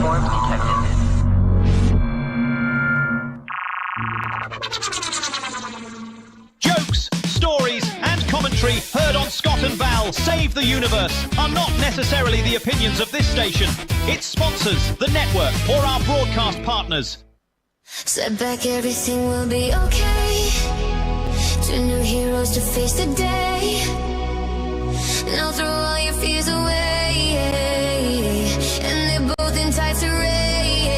forms detected. Jokes, stories, and commentary heard on Scott and Val Save the Universe are not necessarily the opinions of this station, its sponsors, the network, or our broadcast partners. Step back, everything will be okay. Two new heroes to face the day. Now throw all your fears away. And they're both in tights array.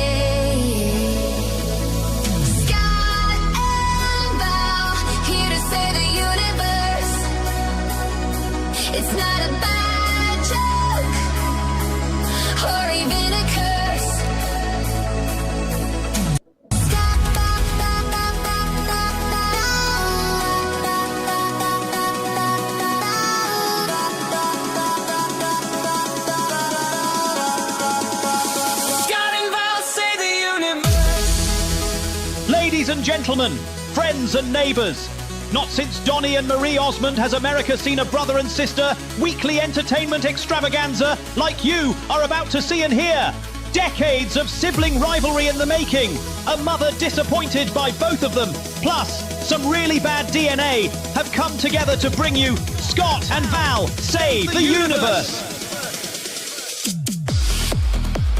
Scott and Val, here to save the universe. It's not a bad joke, or even a curse. Ladies and gentlemen, friends and neighbours, not since Donny and Marie Osmond has America seen a brother and sister weekly entertainment extravaganza like you are about to see and hear. Decades of sibling rivalry in the making, a mother disappointed by both of them, plus some really bad DNA have come together to bring you Scott and Val Save the Universe.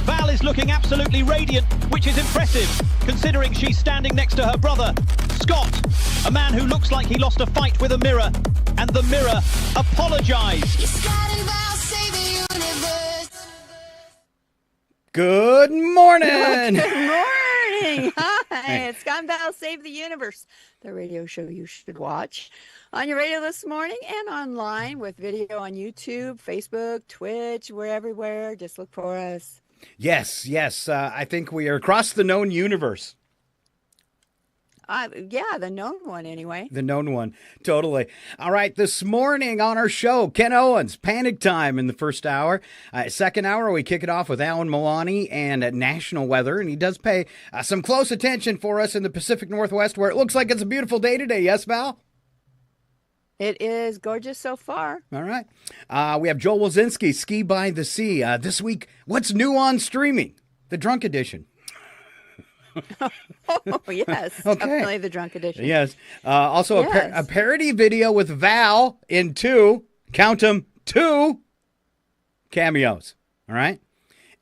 Val is looking absolutely radiant, which is impressive, considering she's standing next to her brother, Scott, a man who looks like he lost a fight with a mirror, and the mirror apologised. Good morning! Good morning! Hi, it's Scott and Val Save the Universe, the radio show you should watch on your radio this morning and online with video on YouTube, Facebook, Twitch, we're everywhere. Just look for us. Yes. I think we are across the known universe. Yeah, the known one anyway. The known one, totally. All right, this morning on our show, Ken Owens, Panic Time in the first hour. Second hour, we kick it off with Alan Milani and national weather, and he does pay some close attention for us in the Pacific Northwest, where it looks like it's a beautiful day today. Yes, Val? It is gorgeous so far. All right. We have Joel Wazinski, Ski by the Sea. This week, what's new on streaming? The Drunk Edition. Oh, yes. Okay. Definitely the Drunk Edition. Yes. Also, Yes. a parody video with Val in two cameos. All right.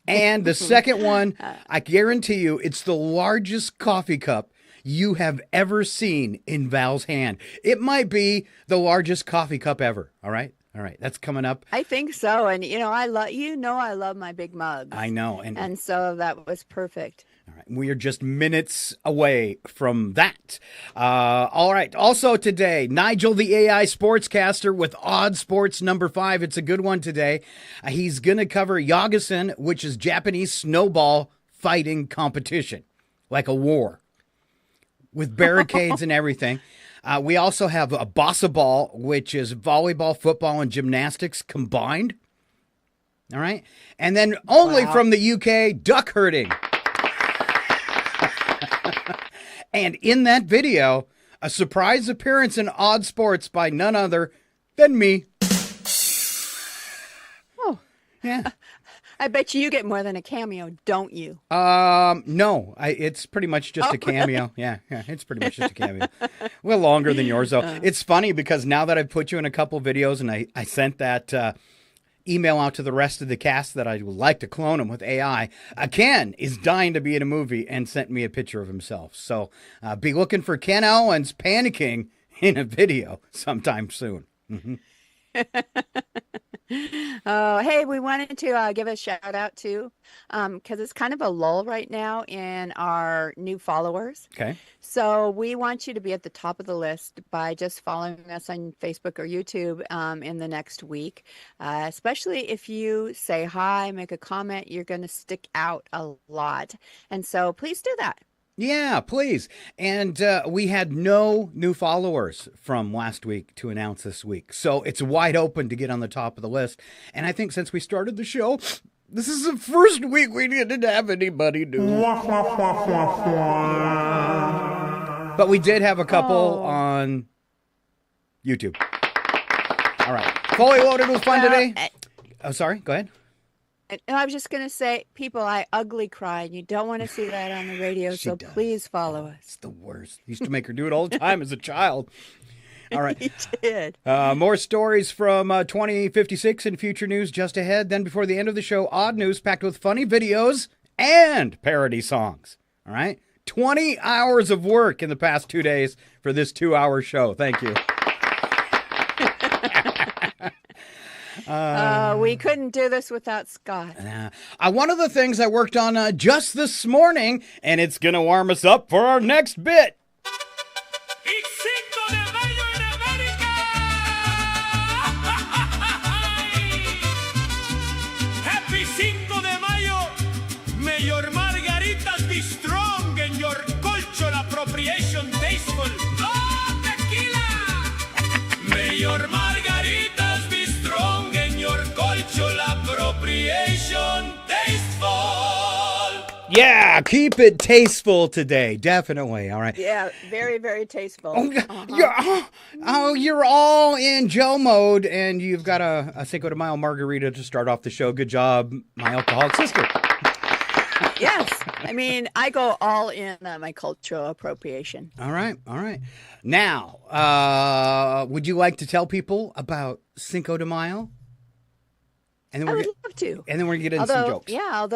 And the second one, I guarantee you, it's the largest coffee cup you have ever seen in Val's hand. It might be the largest coffee cup ever. All right. That's coming up. I think so. And, I love my big mugs. I know. And so that was perfect. All right. We are just minutes away from that. All right. Also today, Nigel, the AI sportscaster with Odd Sports number 5. It's a good one today. He's going to cover Yagasan, which is Japanese snowball fighting competition, like a war with barricades and everything. We also have a bossa ball, which is volleyball, football, and gymnastics combined. All right. And then only from the UK, duck herding. And in that video, a surprise appearance in Odd Sports by none other than me. Oh. Yeah. I bet you get more than a cameo, don't you? No, it's pretty much just a cameo. Yeah, it's pretty much just a cameo. Well, longer than yours, though. It's funny because now that I've put you in a couple videos and I sent that email out to the rest of the cast that I would like to clone him with AI, Ken is dying to be in a movie and sent me a picture of himself. So be looking for Ken Owens panicking in a video sometime soon. Mm-hmm. Hey, we wanted to give a shout out to, because it's kind of a lull right now in our new followers. Okay. So we want you to be at the top of the list by just following us on Facebook or YouTube in the next week. Especially if you say hi, make a comment, you're going to stick out a lot. And so please do that. Yeah, please. And we had no new followers from last week to announce this week. So it's wide open to get on the top of the list. And I think since we started the show, this is the first week we didn't have anybody new. But we did have a couple on YouTube. All right. Fully loaded with fun today. Oh, sorry. Go ahead. And I was just going to say, people, I ugly cry, and you don't want to see that on the radio, She so does. please follow us. It's the worst. Used to make her do it all the time as a child. All right. You did. More stories from 2056 in future news just ahead. Then before the end of the show, odd news packed with funny videos and parody songs. All right. 20 hours of work in the past 2 days for this 2-hour show. Thank you. We couldn't do this without Scott. One of the things I worked on just this morning, and it's going to warm us up for our next bit. Happy Cinco de Mayo. May your margaritas be strong and your cultural appropriation tasteful. Oh, tequila! May your margaritas be strong and your cultural appropriation tasteful. Yeah, keep it tasteful today. Definitely. All right. Yeah, very, very tasteful. You're all in Joe mode, and you've got a Cinco de Mayo margarita to start off the show. Good job, my alcoholic sister. Yes. I mean, I go all in on my cultural appropriation. All right. Now, would you like to tell people about Cinco de Mayo? And then I would love to. And then we're going to get into some jokes. Yeah,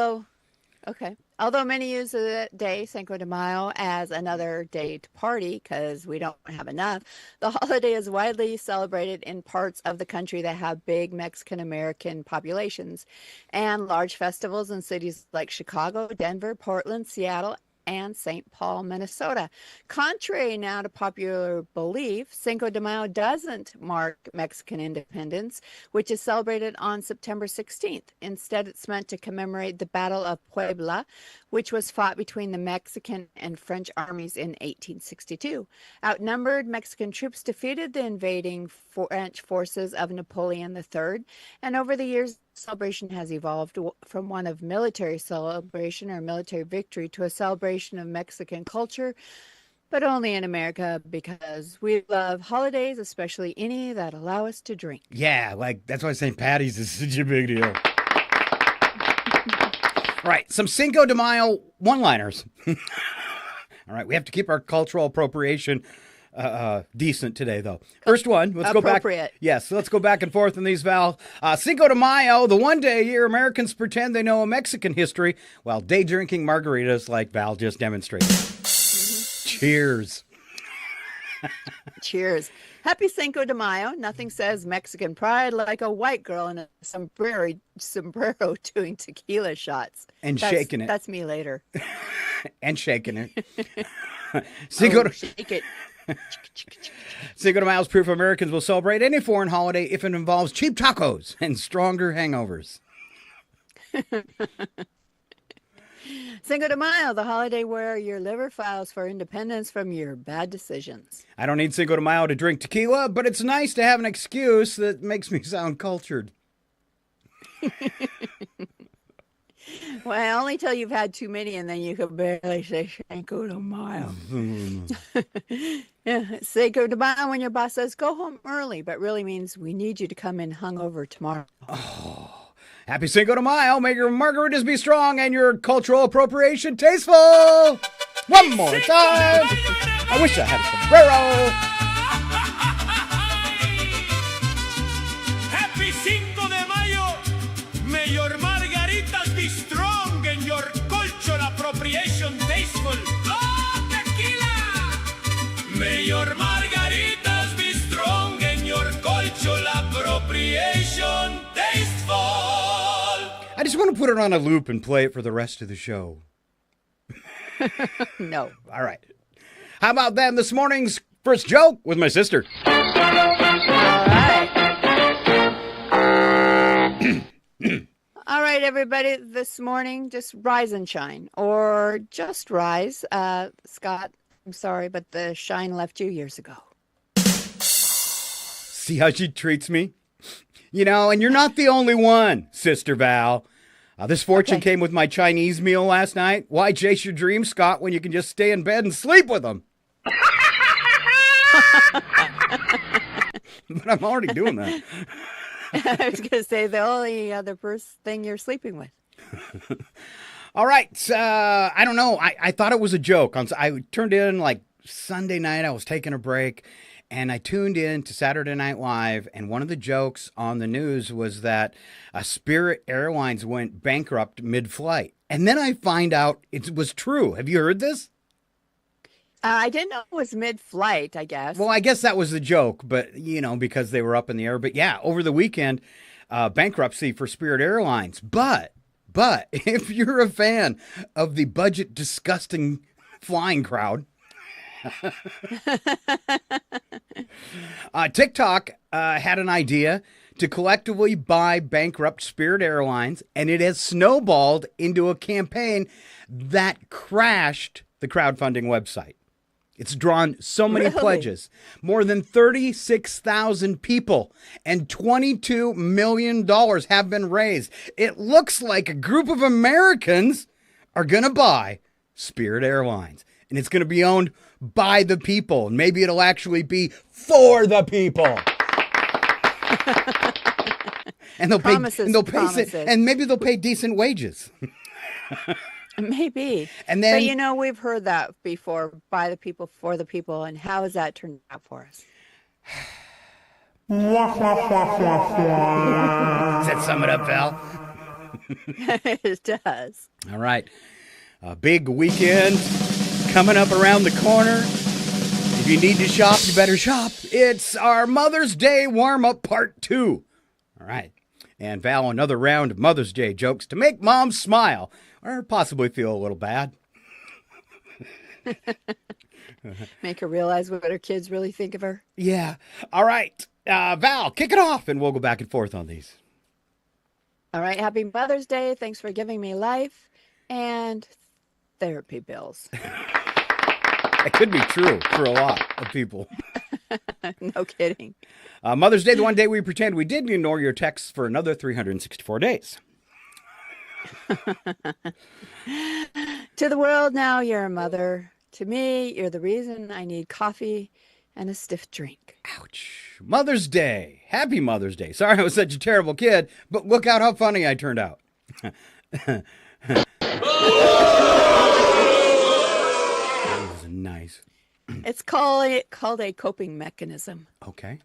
Although many use the day, Cinco de Mayo, as another day to party because we don't have enough, the holiday is widely celebrated in parts of the country that have big Mexican-American populations and large festivals in cities like Chicago, Denver, Portland, Seattle, and St. Paul, Minnesota. Contrary now to popular belief, Cinco de Mayo doesn't mark Mexican independence, which is celebrated on September 16th. Instead, it's meant to commemorate the Battle of Puebla, which was fought between the Mexican and French armies in 1862. Outnumbered, Mexican troops defeated the invading French forces of Napoleon III, and over the years, the celebration has evolved from one of military celebration or military victory to a celebration of Mexican culture, but only in America because we love holidays, especially any that allow us to drink. Yeah, like that's why St. Patty's is such a big deal. All right, some Cinco de Mayo one-liners. All right, we have to keep our cultural appropriation decent today, though. First one, let's go back. Yes, let's go back and forth in these, Val. Cinco de Mayo, the one day a year Americans pretend they know a Mexican history while day drinking margaritas like Val just demonstrated. Cheers. Cheers. Happy Cinco de Mayo. Nothing says Mexican pride like a white girl in a sombrero doing tequila shots. And shaking it. That's me later. And shaking it. Shake it. Cinco de Mayo is proof Americans will celebrate any foreign holiday if it involves cheap tacos and stronger hangovers. Cinco de Mayo, the holiday where your liver files for independence from your bad decisions. I don't need Cinco de Mayo to drink tequila, but it's nice to have an excuse that makes me sound cultured. Well, only till you've had too many, and then you can barely say Cinco de Mayo. Yeah, Cinco de Mayo when your boss says go home early, but really means we need you to come in hungover tomorrow. Oh, happy Cinco de Mayo. May your margaritas be strong and your cultural appropriation tasteful. One more time. I wish I had a sombrero. Happy Cinco de Mayo. May your margaritas be strong and your cultural appropriation tasteful. Oh, tequila! May your margaritas be strong and your cultural appropriation tasteful. I just want to put it on a loop and play it for the rest of the show. No. All right. How about then this morning's first joke with my sister? All right. All right, everybody. This morning, just rise and shine, or just rise. Scott, I'm sorry, but the shine left you years ago. See how she treats me? You know, and you're not the only one, Sister Val. This fortune came with my Chinese meal last night. Why chase your dreams, Scott, when you can just stay in bed and sleep with them? But I'm already doing that. I was going to say the only other thing you're sleeping with. All right. I don't know. I thought it was a joke. I turned in like Sunday night. I was taking a break, and I tuned in to Saturday Night Live, and one of the jokes on the news was that Spirit Airlines went bankrupt mid-flight. And then I find out it was true. Have you heard this? I didn't know it was mid-flight, I guess. Well, I guess that was the joke, but, because they were up in the air. But, yeah, over the weekend, bankruptcy for Spirit Airlines. But if you're a fan of the budget disgusting flying crowd, TikTok had an idea to collectively buy bankrupt Spirit Airlines, and it has snowballed into a campaign that crashed the crowdfunding website. It's drawn so many pledges, more than 36,000 people, and $22 million have been raised. It looks like a group of Americans are going to buy Spirit Airlines, and it's going to be owned by the people. And maybe it'll actually be for the people. And they'll pay, and maybe they'll pay decent wages. Maybe. And then, but we've heard that before, by the people, for the people. And how has that turned out for us? Does that sum it up, Val? It does. All right. A big weekend coming up around the corner. If you need to shop, you better shop. It's our Mother's Day warm-up part 2. All right. And Val, another round of Mother's Day jokes to make mom smile or possibly feel a little bad. Make her realize what her kids really think of her. Yeah. All right. Val, kick it off, and we'll go back and forth on these. All right. Happy Mother's Day. Thanks for giving me life and therapy bills. That could be true for a lot of people. No kidding. Mother's Day, the one day we pretend we didn't ignore your texts for another 364 days. To the world now, you're a mother. To me, you're the reason I need coffee and a stiff drink. Ouch. Mother's Day. Happy Mother's Day. Sorry I was such a terrible kid, but look out how funny I turned out. That was nice. It's called a coping mechanism. Okay.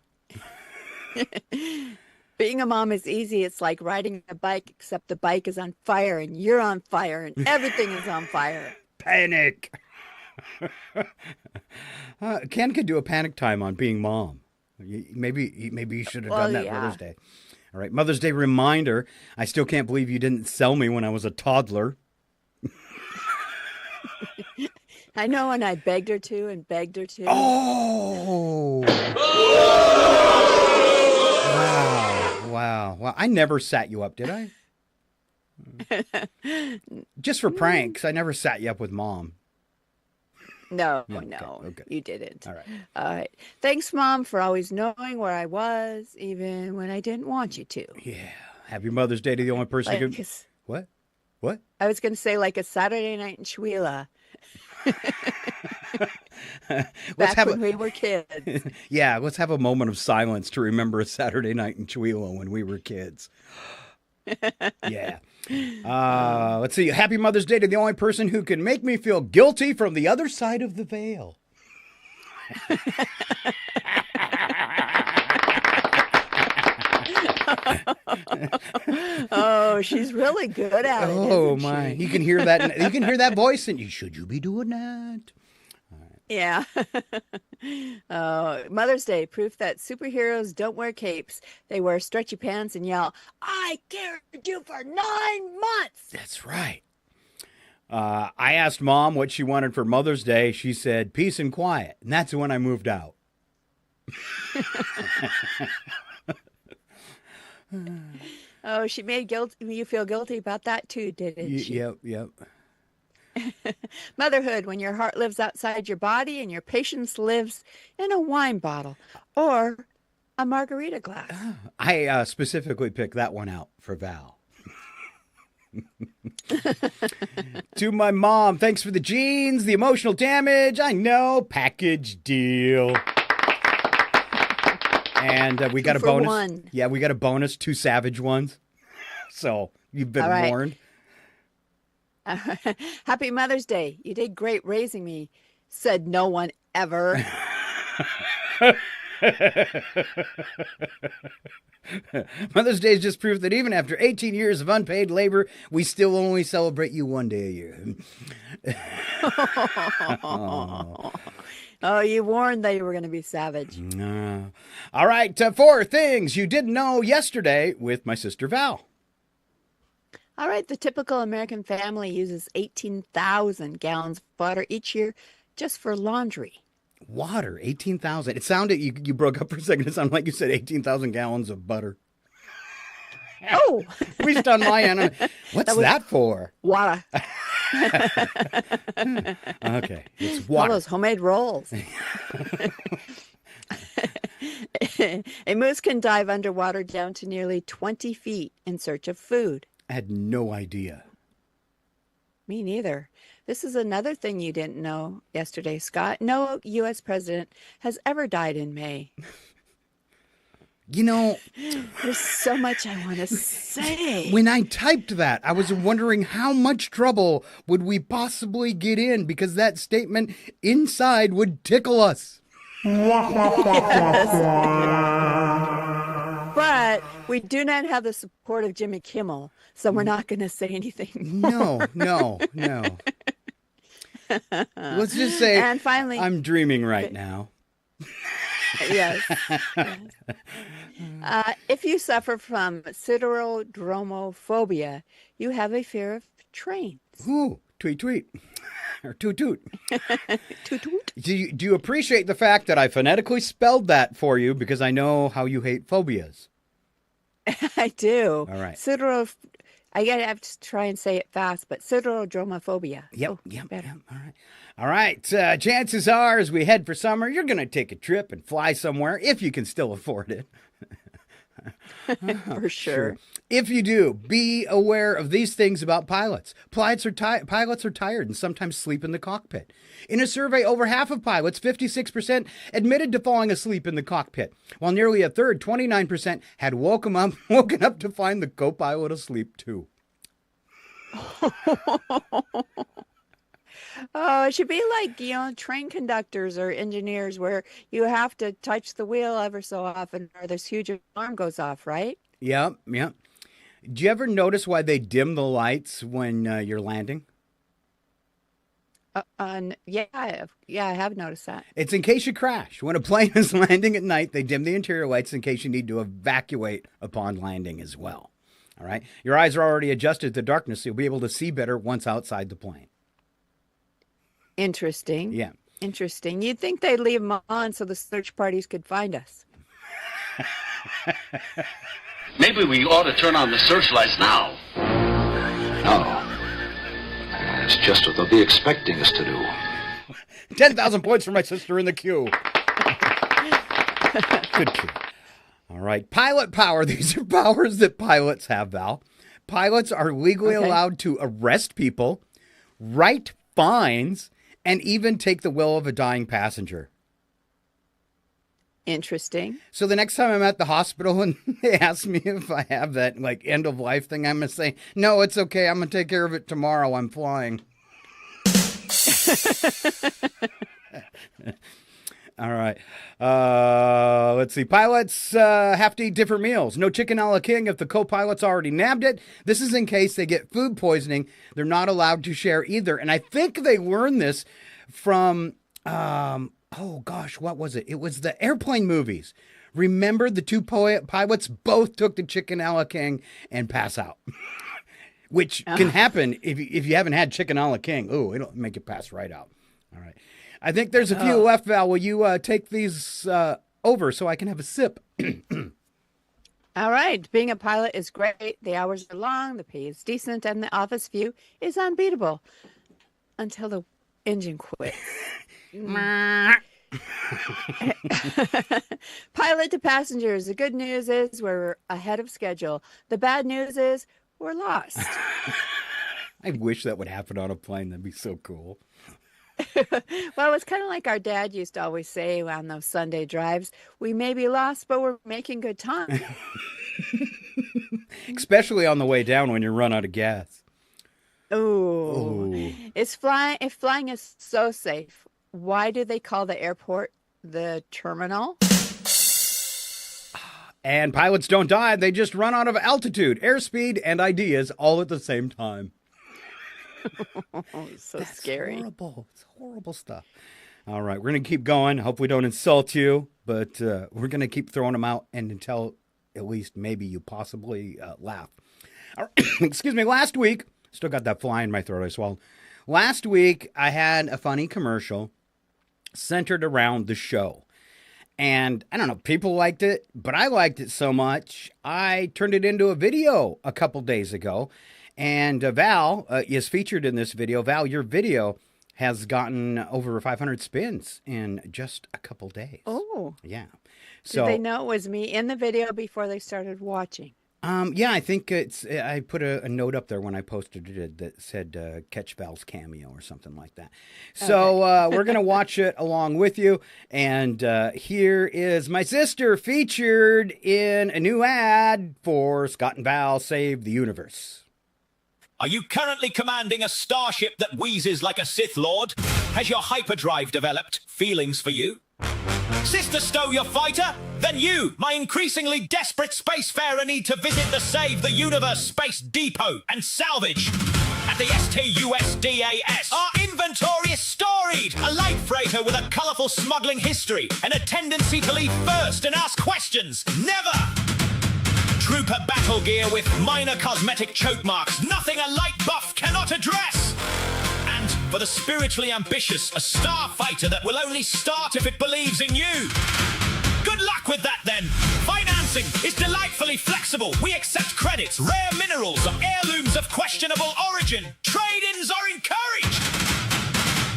Being a mom is easy. It's like riding a bike, except the bike is on fire and you're on fire and everything is on fire. Panic. Ken could do a panic time on being mom. Maybe you should have done that Mother's Day. All right, Mother's Day reminder. I still can't believe you didn't sell me when I was a toddler. I know, and I begged her to and begged her to. Oh! Wow. Well, I never sat you up, did I? Just for pranks. I never sat you up with Mom. No, okay. You didn't. All right. All right. Thanks, Mom, for always knowing where I was, even when I didn't want you to. Yeah. Happy Mother's Day to the only person who could... What? I was going to say like a Saturday night in Chihuahua. Back when we were kids. Yeah, let's have a moment of silence to remember a Saturday night in Chihuahua when we were kids. Yeah. Let's see. Happy Mother's Day to the only person who can make me feel guilty from the other side of the veil. Oh, she's really good at it. Oh my! You can hear that. You can hear that voice, and should you be doing that? Yeah. Mother's Day, proof that superheroes don't wear capes. They wear stretchy pants and yell, "I carried you for 9 months." That's right. I asked Mom what she wanted for Mother's Day. She said, peace and quiet. And that's when I moved out. Oh, she made you feel guilty about that too, didn't she? Yep. Motherhood, when your heart lives outside your body and your patience lives in a wine bottle or a margarita glass. I specifically picked that one out for Val. To my mom, thanks for the jeans, the emotional damage. I know, package deal. And we got a for bonus. one. Yeah, we got a bonus, 2 savage ones. So you've been All right. warned. Happy Mother's Day. You did great raising me, said no one ever. Mother's Day is just proof that even after 18 years of unpaid labor, we still only celebrate you one day a year. Oh, you warned they were going to be savage. All right, 4 things you didn't know yesterday with my sister Val. All right, the typical American family uses 18,000 gallons of water each year just for laundry. Water, 18,000. It sounded, you broke up for a second. It sounded like you said 18,000 gallons of butter. Oh, At least on my end. What's that for? water. Okay, it's All water. those homemade rolls. A moose can dive underwater down to nearly 20 feet in search of food. I had no idea. Me neither. This is another thing you didn't know yesterday, Scott. No U.S. president has ever died in May. You know, There's so much I want to say. when I typed that, I was wondering how much trouble would we possibly get in because that statement inside would tickle us. But we do not have the support of Jimmy Kimmel, so we're not going to say anything. No. Let's just say And finally, I'm dreaming right now. yes. If you suffer from siderodromophobia, you have a fear of trains. Ooh, tweet. Or toot. Toot toot. Do you appreciate the fact that I phonetically spelled that for you because I know how you hate phobias? I do. All right. I gotta have to try and say it fast, but siderodromophobia. Yep. Better. All right. Chances are, as we head for summer, you're going to take a trip and fly somewhere if you can still afford it. For sure. If you do, be aware of these things about pilots. Pilots are tired and sometimes sleep in the cockpit. In a survey, over half of pilots, 56%, admitted to falling asleep in the cockpit, while nearly a third, 29%, had woken up to find the co-pilot asleep too. Oh, it should be like, train conductors or engineers where you have to touch the wheel ever so often or this huge alarm goes off, right? Yep. Do you ever notice why they dim the lights when you're landing? Yeah, I have noticed that. It's in case you crash. When a plane is landing at night, they dim the interior lights in case you need to evacuate upon landing as well. All right? Your eyes are already adjusted to darkness, so you'll be able to see better once outside the plane. Interesting. Yeah. Interesting. You'd think they'd leave them on so the search parties could find us. Maybe we ought to turn on the searchlights now. No. It's just what they'll be expecting us to do. 10,000 points for my sister in the queue. Good queue. All right. Pilot power. These are powers that pilots have, Val. Pilots are legally allowed to arrest people, write fines, and even take the will of a dying passenger. Interesting. So the next time I'm at the hospital and they ask me if I have that end of life thing, I'm going to say, no, it's okay. I'm going to take care of it tomorrow. I'm flying. All right. Let's see. Pilots have to eat different meals. No chicken a la king if the co-pilot's already nabbed it. This is in case they get food poisoning. They're not allowed to share either. And I think they learned this from, what was it? It was the airplane movies. Remember the two pilots both took the chicken a la king and pass out. Which can happen if you haven't had chicken a la king. Ooh, it'll make you pass right out. All right. I think there's a few left, Val. Will you take these over so I can have a sip? All right. Being a pilot is great. The hours are long, the pay is decent, and the office view is unbeatable until the engine quits. Pilot to passengers. The good news is we're ahead of schedule. The bad news is we're lost. I wish that would happen on a plane. That'd be so cool. Well, it's kind of like our dad used to always say on those Sunday drives, we may be lost, but we're making good time. Especially on the way down when you run out of gas. Oh, Ooh. it's flying. If flying is so safe, why do they call the airport the terminal? And pilots don't die, they just run out of altitude, airspeed, and ideas all at the same time. Oh, it's so That's scary. horrible. It's horrible stuff. All right, we're going to keep going. Hope we don't insult you, but we're going to keep throwing them out and until at least maybe you possibly laugh. All right, excuse me, last week, still got that fly in my throat I swallowed. Last week, I had a funny commercial centered around the show. And I don't know, people liked it, but I liked it so much, I turned it into a video a couple days ago. And Val is featured in this video. Val, your video has gotten over 500 spins in just a couple days. Oh, Yeah. did they know it was me in the video before they started watching? Yeah, I think I put a note up there when I posted it that said catch Val's cameo or something like that. So we're going to watch it along with you. And here is my sister featured in a new ad for Scott and Val Save the Universe. Are you currently commanding a starship that wheezes like a Sith Lord? Has your hyperdrive developed feelings for you? Sister Stow your fighter? Then you, my increasingly desperate spacefarer, need to visit the Save the Universe Space Depot and salvage. At the STUSDAS, our inventory is storied. A light freighter with a colourful smuggling history and a tendency to leave first and ask questions. Never! Trooper battle gear with minor cosmetic choke marks, nothing a light buff cannot address. And for the spiritually ambitious, a starfighter that will only start if it believes in you. Good luck with that then. Financing is delightfully flexible. We accept credits, rare minerals, or heirlooms of questionable origin. Trade-ins are encouraged.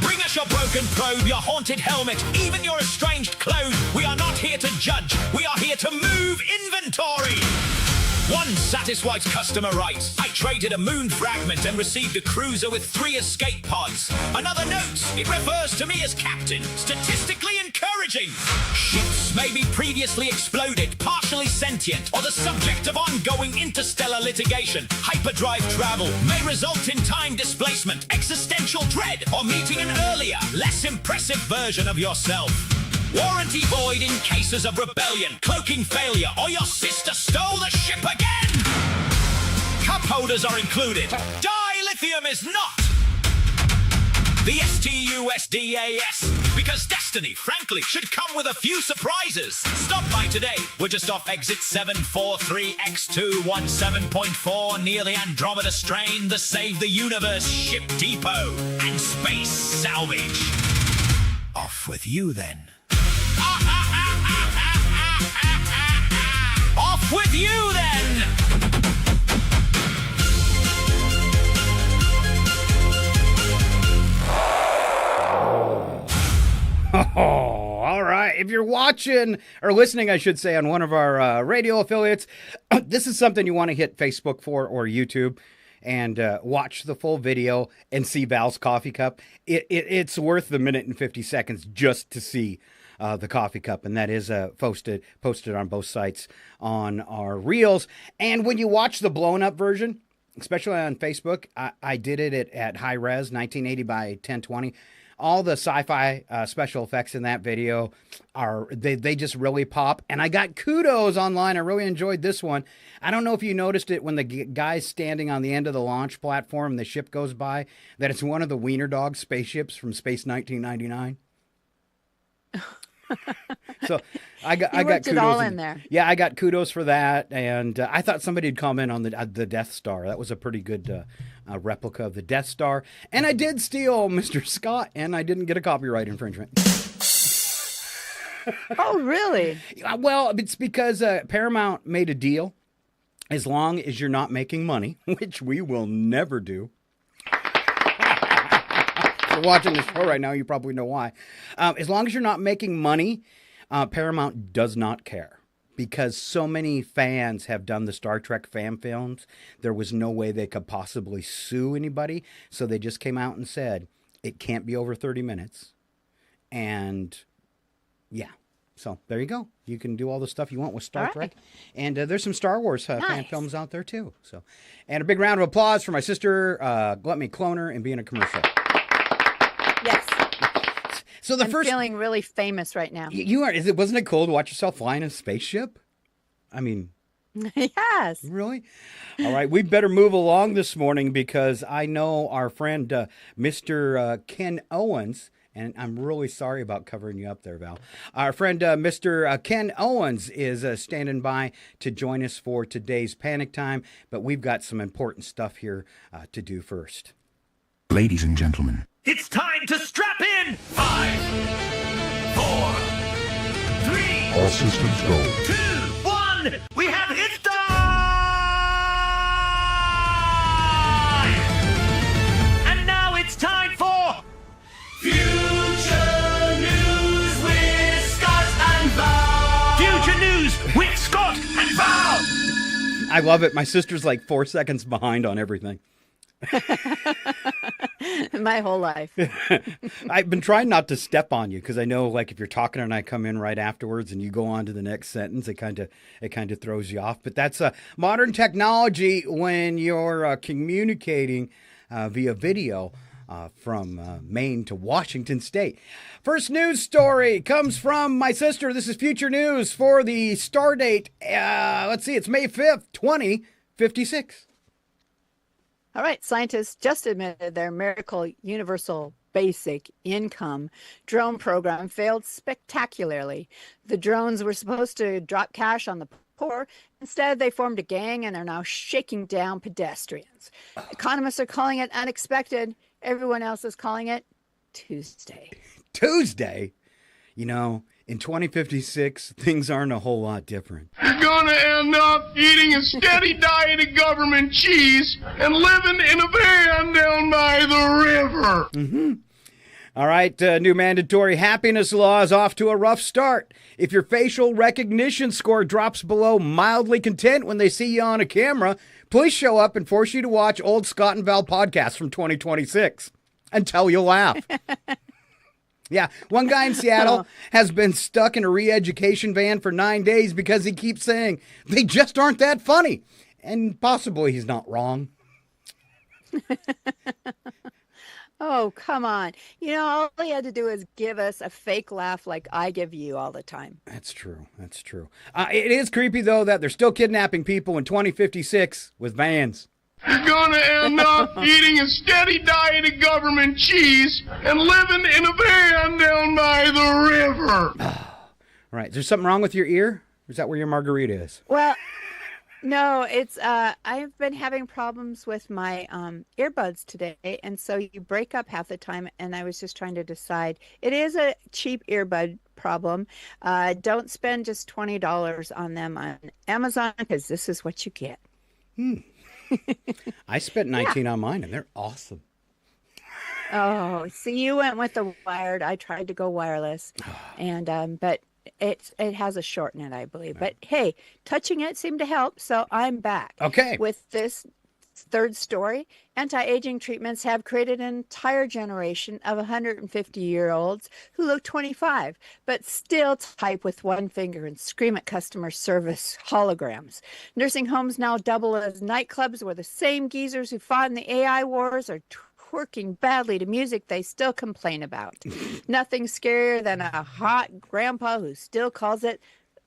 Bring us your broken probe, your haunted helmet, even your estranged clothes. We are not here to judge. We are here to move inventory. One satisfied customer writes, I traded a moon fragment and received a cruiser with 3 escape pods. Another notes, it refers to me as captain, statistically encouraging. Ships may be previously exploded, partially sentient, or the subject of ongoing interstellar litigation. Hyperdrive travel may result in time displacement, existential dread, or meeting an earlier, less impressive version of yourself. Warranty void in cases of rebellion, cloaking failure, or your sister stole the ship again. Cup holders are included. Dilithium is not. The STUSDAS, because destiny, frankly, should come with a few surprises. Stop by today. We're just off exit 743X217.4 near the Andromeda Strain, the Save the Universe Ship Depot, and Space Salvage. Off with you then. Off with you then! Oh, all right. If you're watching or listening, I should say, on one of our radio affiliates, this is something you want to hit Facebook for or YouTube and watch the full video and see Val's coffee cup. It's worth the minute and 50 seconds just to see the coffee cup, and that is posted on both sites on our reels. And when you watch the blown up version, especially on Facebook, I did it at high res, 1980 by 1020. All the sci-fi special effects in that video they just really pop, and I got kudos online. I really enjoyed this one. I don't know if you noticed it when the guy's standing on the end of the launch platform and the ship goes by, that it's one of the Wiener Dog spaceships from Space 1999. So I got kudos. It all in there. Yeah, I got kudos for that, and I thought somebody'd comment on the Death Star. That was a pretty good replica of the Death Star, and I did steal Mr. Scott, and I didn't get a copyright infringement. Oh, really? Well, it's because Paramount made a deal. As long as you're not making money, which we will never do. If you're watching this show right now, you probably know why. As long as you're not making money, Paramount does not care. Because so many fans have done the Star Trek fan films, there was no way they could possibly sue anybody. So they just came out and said, It can't be over 30 minutes. And yeah, so there you go. You can do all the stuff you want with Star Trek. And there's some Star Wars fan films out there too. So, and a big round of applause for my sister, let me clone her and be in a commercial. Yes. So I'm feeling really famous right now. You are. Wasn't it cool to watch yourself fly in a spaceship? I mean, yes. Really? All right. We better move along this morning because I know our friend, Mr. Ken Owens, and I'm really sorry about covering you up there, Val. Our friend, Mr. Ken Owens, is standing by to join us for today's Panic Time, but we've got some important stuff here to do first. Ladies and gentlemen, It's time to strap in! 5, 4, 3, all systems go. 2, 1, we have hit time! And now it's time for Future News with Scott and Val! Future News with Scott and Val! I love it. My sister's like 4 seconds behind on everything. My whole life. I've been trying not to step on you because I know, like, if you're talking and I come in right afterwards and you go on to the next sentence, it kind of throws you off. But that's modern technology when you're communicating via video from Maine to Washington State. First news story comes from my sister. This is Future News for the star date. Let's see, it's May 5th, 2056. All right, scientists just admitted their miracle universal basic income drone program failed spectacularly. The drones were supposed to drop cash on the poor. Instead, they formed a gang and are now shaking down pedestrians. Economists are calling it unexpected. Everyone else is calling it Tuesday. Tuesday? You know, in 2056, things aren't a whole lot different. You're gonna end up eating a steady diet of government cheese and living in a van down by the river. Mm-hmm. All right, new mandatory happiness law is off to a rough start. If your facial recognition score drops below mildly content when they see you on a camera, police show up and force you to watch old Scott and Val podcasts from 2026 until you laugh. Yeah, one guy in Seattle has been stuck in a re-education van for 9 days because he keeps saying they just aren't that funny. And possibly he's not wrong. Oh, come on. You know, all he had to do is give us a fake laugh like I give you all the time. That's true. That's true. It is creepy, though, that they're still kidnapping people in 2056 with vans. You're gonna end up eating a steady diet of government cheese and living in a van down by the river. All right. Is there something wrong with your ear? Or is that where your margarita is? Well, no, it's I've been having problems with my earbuds today, and so you break up half the time, and I was just trying to decide. It is a cheap earbud problem. Don't spend just $20 on them on Amazon because this is what you get. I spent $19 on mine, and they're awesome. Oh, see, you went with the wired. I tried to go wireless, and but it has a short in it, I believe. But hey, touching it seemed to help, so I'm back. Okay. With this third story, anti-aging treatments have created an entire generation of 150-year-olds who look 25, but still type with one finger and scream at customer service holograms. Nursing homes now double as nightclubs where the same geezers who fought in the AI wars are twerking badly to music they still complain about. Nothing scarier than a hot grandpa who still calls it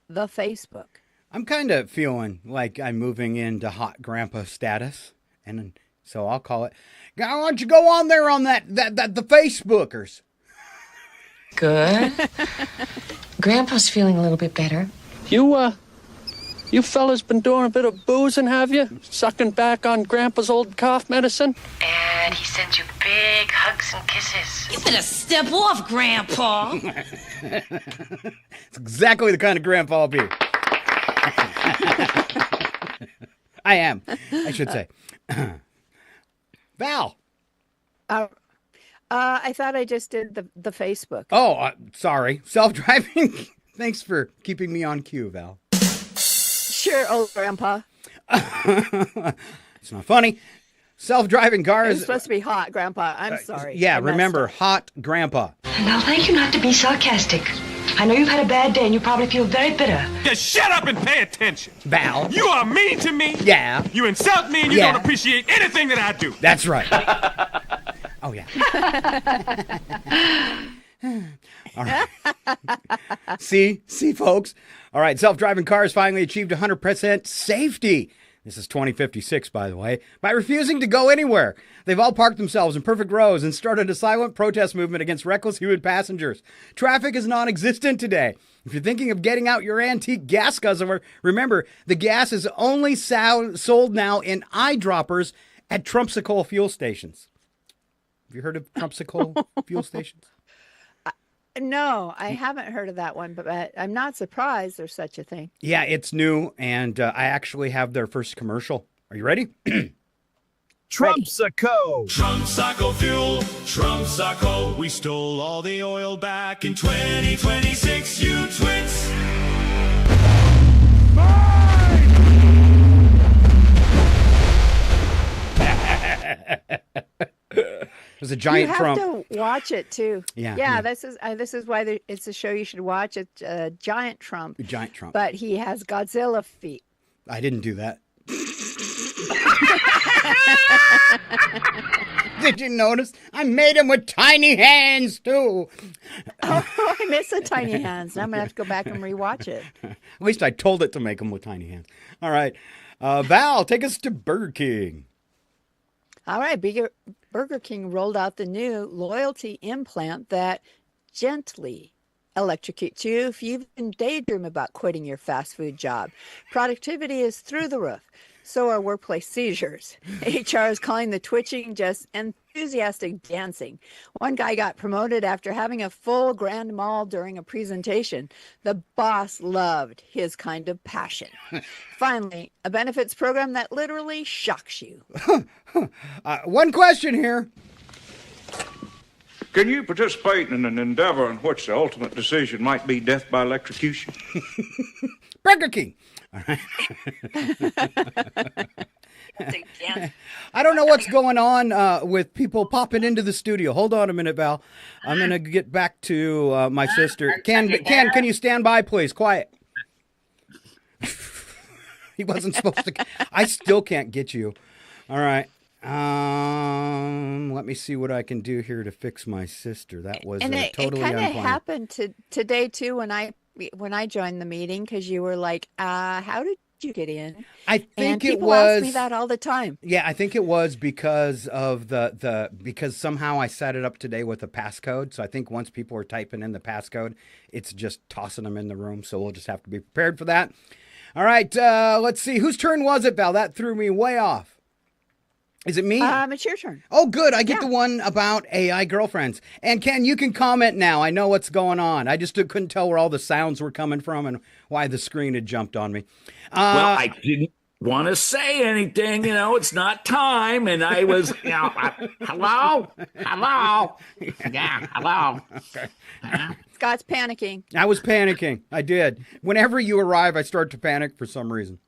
the Facebook. I'm kind of feeling like I'm moving into hot grandpa status, and so I'll call it. Why don't you go on there on that the Facebookers? Good. Grandpa's feeling a little bit better. You fellas been doing a bit of boozing, have you? Sucking back on Grandpa's old cough medicine? And he sends you big hugs and kisses. You better step off, Grandpa. It's exactly the kind of grandpa I'll be. I am, I should say. Val. I thought I just did the Facebook. Oh, sorry. Self-driving. Thanks for keeping me on cue, Val. Sure, old grandpa. It's not funny. Self-driving It's cars. supposed to be hot, Grandpa. I'm sorry. Yeah, I messed remember, up. hot grandpa. Now, thank you not to be sarcastic. I know you've had a bad day and you probably feel very bitter. Just shut up and pay attention. Val. You are mean to me. Yeah. You insult me and you Yeah. don't appreciate anything that I do. That's right. Oh, yeah. All right. See, folks. All right, self-driving cars finally achieved 100% safety. This is 2056, by the way, by refusing to go anywhere. They've all parked themselves in perfect rows and started a silent protest movement against reckless human passengers. Traffic is non-existent today. If you're thinking of getting out your antique gas guzzler, remember, the gas is only sold now in eyedroppers at Trumpsicle fuel stations. Have you heard of Trumpsicle fuel stations? No, I haven't heard of that one, but I'm not surprised there's such a thing. Yeah, it's new, and I actually have their first commercial. Are you ready? Trumpsicle. Trumpsicle fuel. Trumpsicle. We stole all the oil back in 2026, you twits. There's a giant Trump. You have to watch it too. Yeah. This is why it's a show you should watch. It's Giant Trump. Giant Trump. But he has Godzilla feet. I didn't do that. Did you notice? I made him with tiny hands too. Oh, I miss the tiny hands. Now I'm gonna have to go back and rewatch it. At least I told it to make him with tiny hands. All right, Val, take us to Burger King. All right, Burger King rolled out the new loyalty implant that gently electrocutes you if you even daydream about quitting your fast food job. Productivity is through the roof. So are workplace seizures. HR is calling the twitching just enthusiastic dancing. One guy got promoted after having a full grand mal during a presentation. The boss loved his kind of passion. Finally, a benefits program that literally shocks you. One question here. Can you participate in an endeavor in which the ultimate decision might be death by electrocution? Burger King. All right. I don't know what's going on with people popping into the studio. Hold on a minute, Val. I'm going to get back to my sister. Can you stand by, please? Quiet. He wasn't supposed to. I still can't get you. All right. Let me see what I can do here to fix my sister. That was totally it kind of unplanned. happened today too when I joined the meeting because you were like, how did you get in? I think it people was. ask me that all the time. Yeah, I think it was because of because somehow I set it up today with a passcode. So I think once people are typing in the passcode, it's just tossing them in the room. So we'll just have to be prepared for that. All right, let's see. Whose turn was it, Val? That threw me way off. Is it me? It's your turn. Oh, good. I get the one about AI girlfriends. And Ken, you can comment now. I know what's going on. I just couldn't tell where all the sounds were coming from and why the screen had jumped on me. Well, I didn't want to say anything. It's not time. And I was, hello? Yeah, hello. Okay. Scott's panicking. I was panicking. I did. Whenever you arrive, I start to panic for some reason.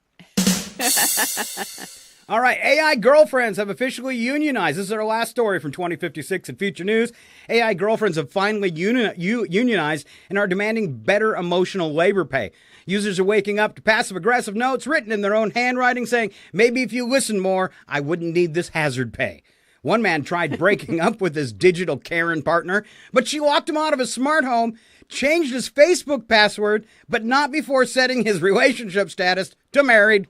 All right, AI girlfriends have officially unionized. This is our last story from 2056 in Future News. AI girlfriends have finally unionized and are demanding better emotional labor pay. Users are waking up to passive-aggressive notes written in their own handwriting saying, maybe if you listen more, I wouldn't need this hazard pay. One man tried breaking up with his digital Karen partner, but she locked him out of his smart home, changed his Facebook password, but not before setting his relationship status to married.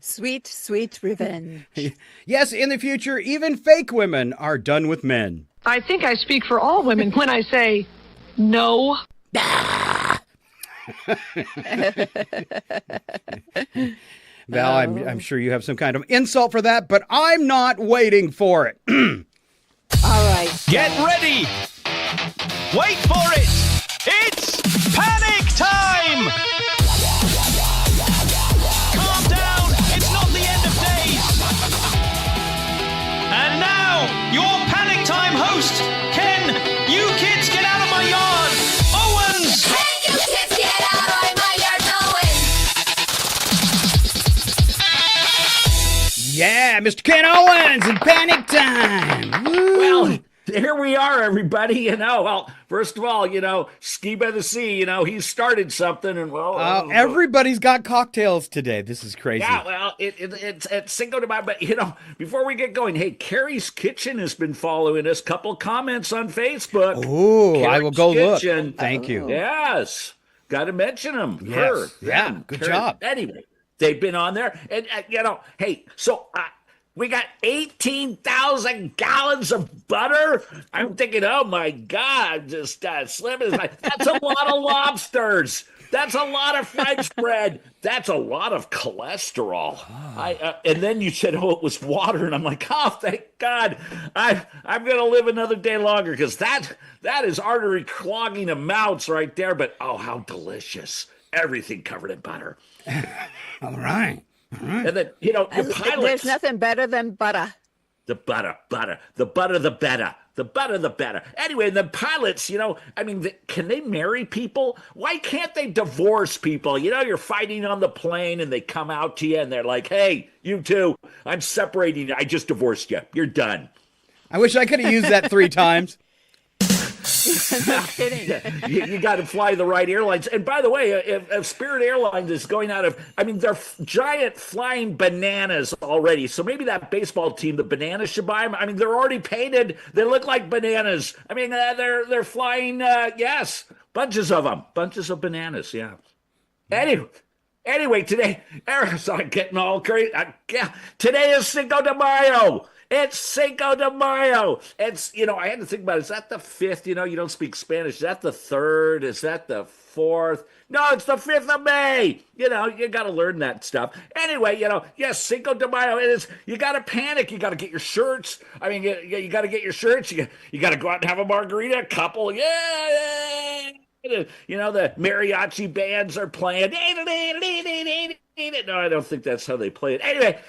Sweet, sweet revenge. Yes, in the future, even fake women are done with men. I think I speak for all women when I say no. Val, I'm sure you have some kind of insult for that, but I'm not waiting for it. All right. Get ready. Wait for it. It's panic time. Calm down. It's not the end of days. And now, your panic time host, Ken. You kids get out of my yard. Owens. Hey, you kids, get out of my yard, Yeah, Mr. Ken Owens and Panic Time. Woo. Well, here we are, everybody. Well, first of all, Ski by the Sea, he started something, and everybody's got cocktails today. This is crazy. Yeah, well, it's Cinco de Mayo, but before we get going, hey, Carrie's Kitchen has been following us. Couple comments on Facebook. Oh, I will go Kitchen. Look. Thank you. Yes, got to mention them. Yes. Yeah, good job. Anyway, they've been on there, and hey, so. We got 18,000 gallons of butter. I'm thinking, oh my God, just slim as that's a lot of lobsters. That's a lot of French bread. That's a lot of cholesterol. And then you said, oh, it was water, and I'm like, oh, thank God, I'm gonna live another day longer because that is artery clogging amounts right there. But oh, how delicious! Everything covered in butter. All right. And then, your pilots. There's nothing better than butter. The butter. The butter, the better. The butter, the better. Anyway, the pilots, can they marry people? Why can't they divorce people? You're fighting on the plane and they come out to you and they're like, hey, you two, I'm separating you. I just divorced you. You're done. I wish I could have used that 3 times. No kidding. You got to fly the right airlines. And by the way, if Spirit Airlines is going out of, they're giant flying bananas already. So maybe that baseball team, the Bananas, should buy them. They're already painted. They look like bananas. They're flying, yes, bunches of them, bunches of bananas. Yeah. Anyway, today, I'm getting all crazy. Today is Cinco de Mayo. It's Cinco de Mayo. It's, I had to think about it. Is that the 5th? You don't speak Spanish. Is that the 3rd? Is that the 4th? No, it's the 5th of May. You got to learn that stuff. Anyway, yes, Cinco de Mayo. It is. You got to panic. You got to get your shirts. You got to get your shirts. You got to go out and have a margarita, a couple. Yeah. The mariachi bands are playing. No, I don't think that's how they play it. Anyway,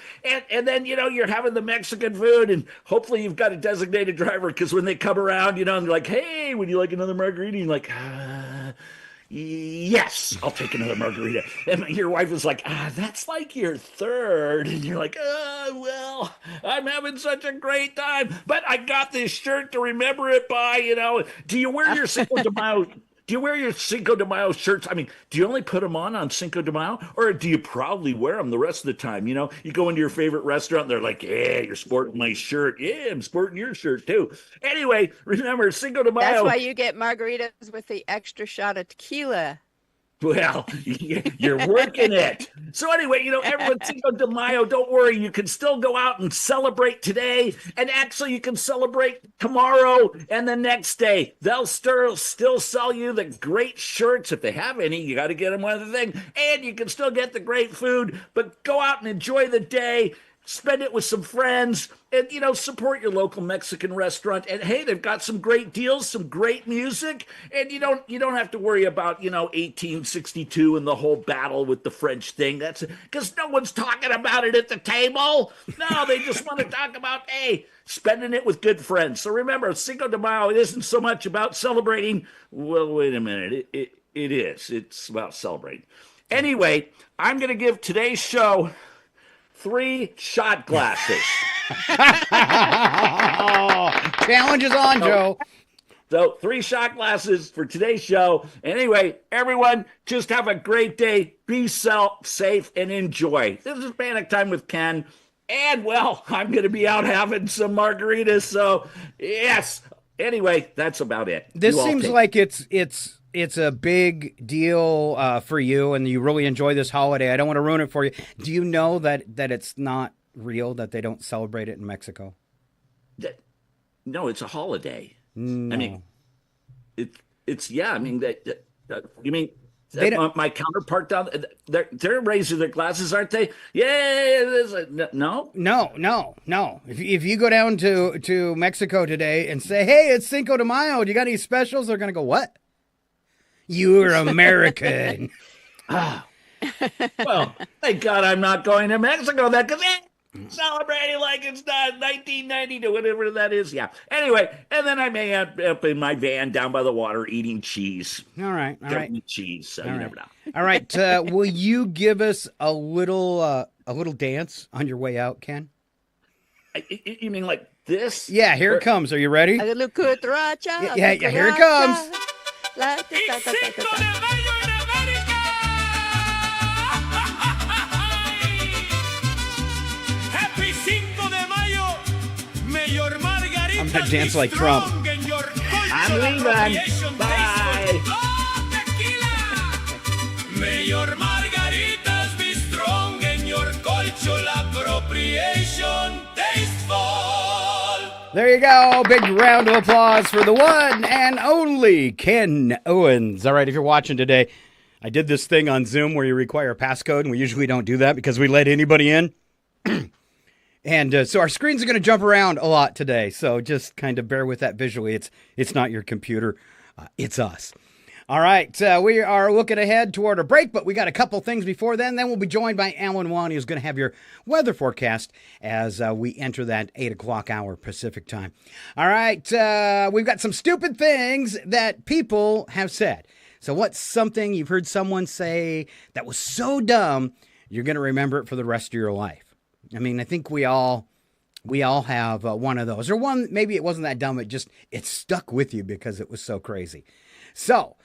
and then, you're having the Mexican food, and hopefully you've got a designated driver, because when they come around, and they're like, hey, would you like another margarita? And you're like, yes, I'll take another margarita. And your wife is like, that's like your 3rd. And you're like, well, I'm having such a great time, but I got this shirt to remember it by, Do you wear your Cinco de Mayo? Do you wear your Cinco de Mayo shirts? Do you only put them on Cinco de Mayo? Or do you proudly wear them the rest of the time? You go into your favorite restaurant and they're like, yeah, you're sporting my shirt. Yeah, I'm sporting your shirt too. Anyway, remember, Cinco de Mayo. That's why you get margaritas with the extra shot of tequila. Well, you're working it. So anyway, everyone, Cinco de Mayo, don't worry. You can still go out and celebrate today. And actually, you can celebrate tomorrow and the next day. They'll still sell you the great shirts. If they have any, you got to get them one other thing. And you can still get the great food. But go out and enjoy the day. Spend it with some friends and, support your local Mexican restaurant. And hey, they've got some great deals, some great music. And you don't have to worry about, 1862 and the whole battle with the French thing. That's because no one's talking about it at the table. No, they just want to talk about, hey, spending it with good friends. So remember, Cinco de Mayo, it isn't so much about celebrating. Well, wait a minute. It is. It's about celebrating. Anyway, I'm going to give today's show 3 shot glasses. Challenge is on, Joe. So 3 shot glasses for today's show. Anyway, everyone, just have a great day. Be safe and enjoy. This is Panic Time with Ken. And, well, I'm going to be out having some margaritas. So, yes. Anyway, that's about it. This seems like it's a big deal for you, and you really enjoy this holiday. I don't want to ruin it for you. Do you know that it's not real, that they don't celebrate it in Mexico? No, it's a holiday. No. It's yeah. You mean my counterpart down? They're raising their glasses, aren't they? Yeah. No. If you go down to Mexico today and say, hey, it's Cinco de Mayo, do you got any specials? They're gonna go, what? You're American. Well, thank God I'm not going to Mexico then, because celebrating like it's not 1990 or whatever that is. Yeah. Anyway, and then I may end up in my van down by the water eating cheese. All right. Eat cheese, so you never know. All right. Will you give us a little dance on your way out, Ken? You mean like this? Yeah, here it comes. Are you ready? A little cucaracha. Yeah, here it comes. Happy 5 de Mayo, Mayor Margarita. I'm gonna dance like Trump. I'm leaving. Bye. Mayor Margaritas, be strong in your cultural appropriation tasteful. There you go. Big round of applause for the one and only Ken Owens. All right, if you're watching today, I did this thing on Zoom where you require a passcode, and we usually don't do that because we let anybody in. And so our screens are going to jump around a lot today, so just kind of bear with that visually. It's not your computer. It's us. All right, we are looking ahead toward a break, but we got a couple things before then. Then we'll be joined by Alan Wani, who's going to have your weather forecast as we enter that 8 o'clock hour Pacific time. All right, we've got some stupid things that people have said. So what's something you've heard someone say that was so dumb, you're going to remember it for the rest of your life? I mean, I think we all have one of those. Or one, maybe it wasn't that dumb, it stuck with you because it was so crazy. So,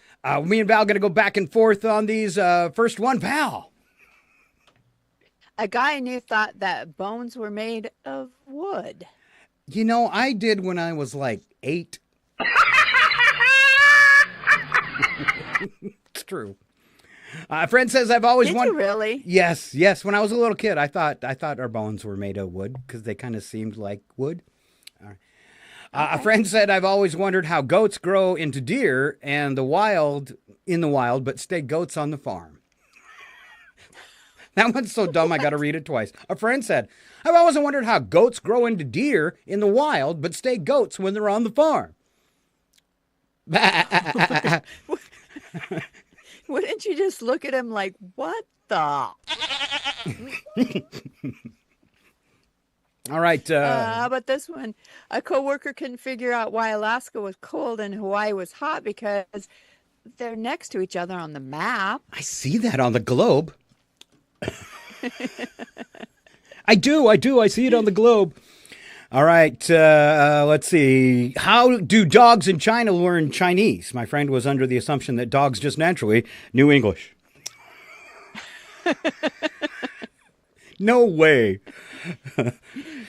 me and Val going to go back and forth on these. First one, Val. A guy I knew thought that bones were made of wood. You know, I did when I was like 8. It's true. A friend says I've always wondered. Did you really? Yes. When I was a little kid, I thought our bones were made of wood because they kind of seemed like wood. All right. Okay. A friend said I've always wondered how goats grow into deer in the wild, but stay goats on the farm. That one's so dumb I got to read it twice. A friend said I've always wondered how goats grow into deer in the wild, but stay goats when they're on the farm. Wouldn't you just look at him like, what the? All right. How about this one? A coworker couldn't figure out why Alaska was cold and Hawaii was hot because they're next to each other on the map. I see that on the globe. I do. I see it on the globe. All right, let's see. How do dogs in China learn Chinese? My friend was under the assumption that dogs just naturally knew English. No way.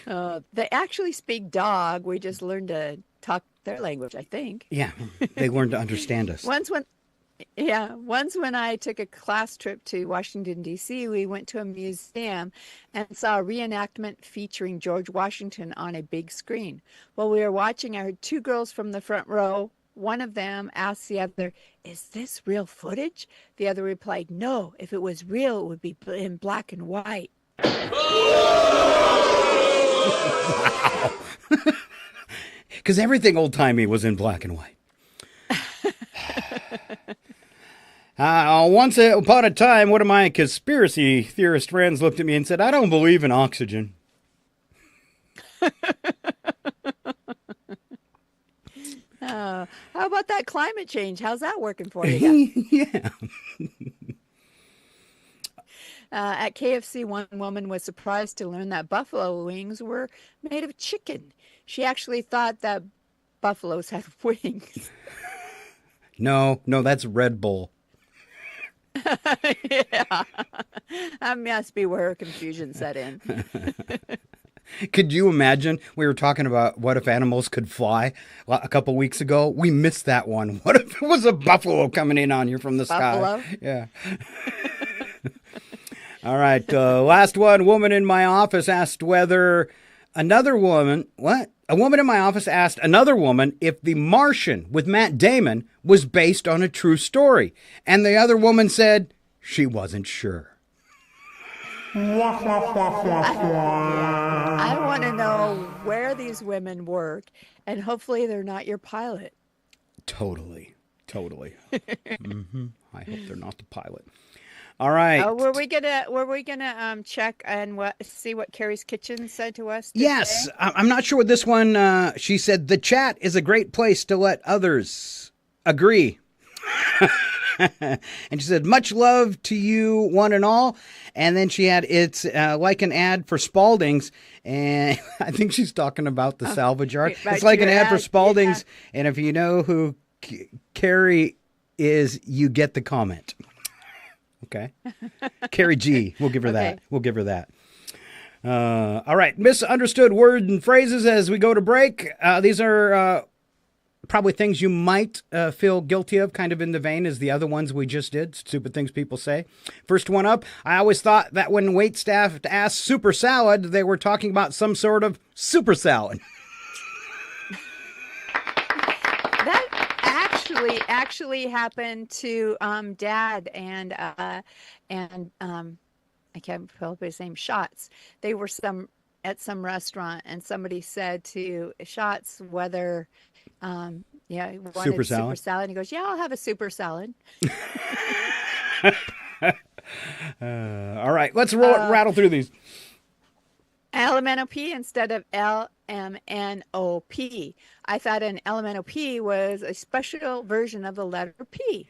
They actually speak dog. We just learned to talk their language, I think. Yeah, they learned to understand us. Once when I took a class trip to Washington, D.C., we went to a museum and saw a reenactment featuring George Washington on a big screen. While we were watching, I heard 2 girls from the front row. One of them asked the other, "Is this real footage?" The other replied, "No, if it was real, it would be in black and white." Wow. Because everything old-timey was in black and white. Once upon a time, one of my conspiracy theorist friends looked at me and said, "I don't believe in oxygen." How about that climate change? How's that working for you? Yeah. At KFC, one woman was surprised to learn that buffalo wings were made of chicken. She actually thought that buffaloes had wings. No, that's Red Bull. Yeah. That must be where her confusion set in. Could you imagine? We were talking about what if animals could fly a couple weeks ago. We missed that one. What if it was a buffalo coming in on you from the buffalo? Sky? Yeah. All right. Last one. Woman in my office asked whether another woman, A woman in my office asked another woman if The Martian with Matt Damon was based on a true story. And the other woman said she wasn't sure. I want to know where these women work, and hopefully they're not your pilot. Totally. Mm-hmm. I hope they're not the pilot. All right. Were we gonna check and see what Carrie's Kitchen said to us today? Yes, I'm not sure what this one. She said the chat is a great place to let others agree. And she said, much love to you, one and all. And then she had, it's like an ad for Spalding's. And I think she's talking about the salvage yard. It's like an ad for Spalding's. Yeah. And if you know who Carrie is, you get the comment. Okay. Carrie G. We'll give her that. We'll give her that. All right. Misunderstood words and phrases as we go to break. These are probably things you might feel guilty of, kind of in the vein as the other ones we just did. Stupid things people say. First one up. I always thought that when waitstaff asked super salad, they were talking about some sort of super salad. Actually happened to Dad and I can't pull up his name, Shots. They were at some restaurant, and somebody said to Shots whether he wanted super salad. And he goes, yeah, I'll have a super salad. All right, let's rattle through these. LMNOP instead of LMNOP. I thought an LMNOP was a special version of the letter P.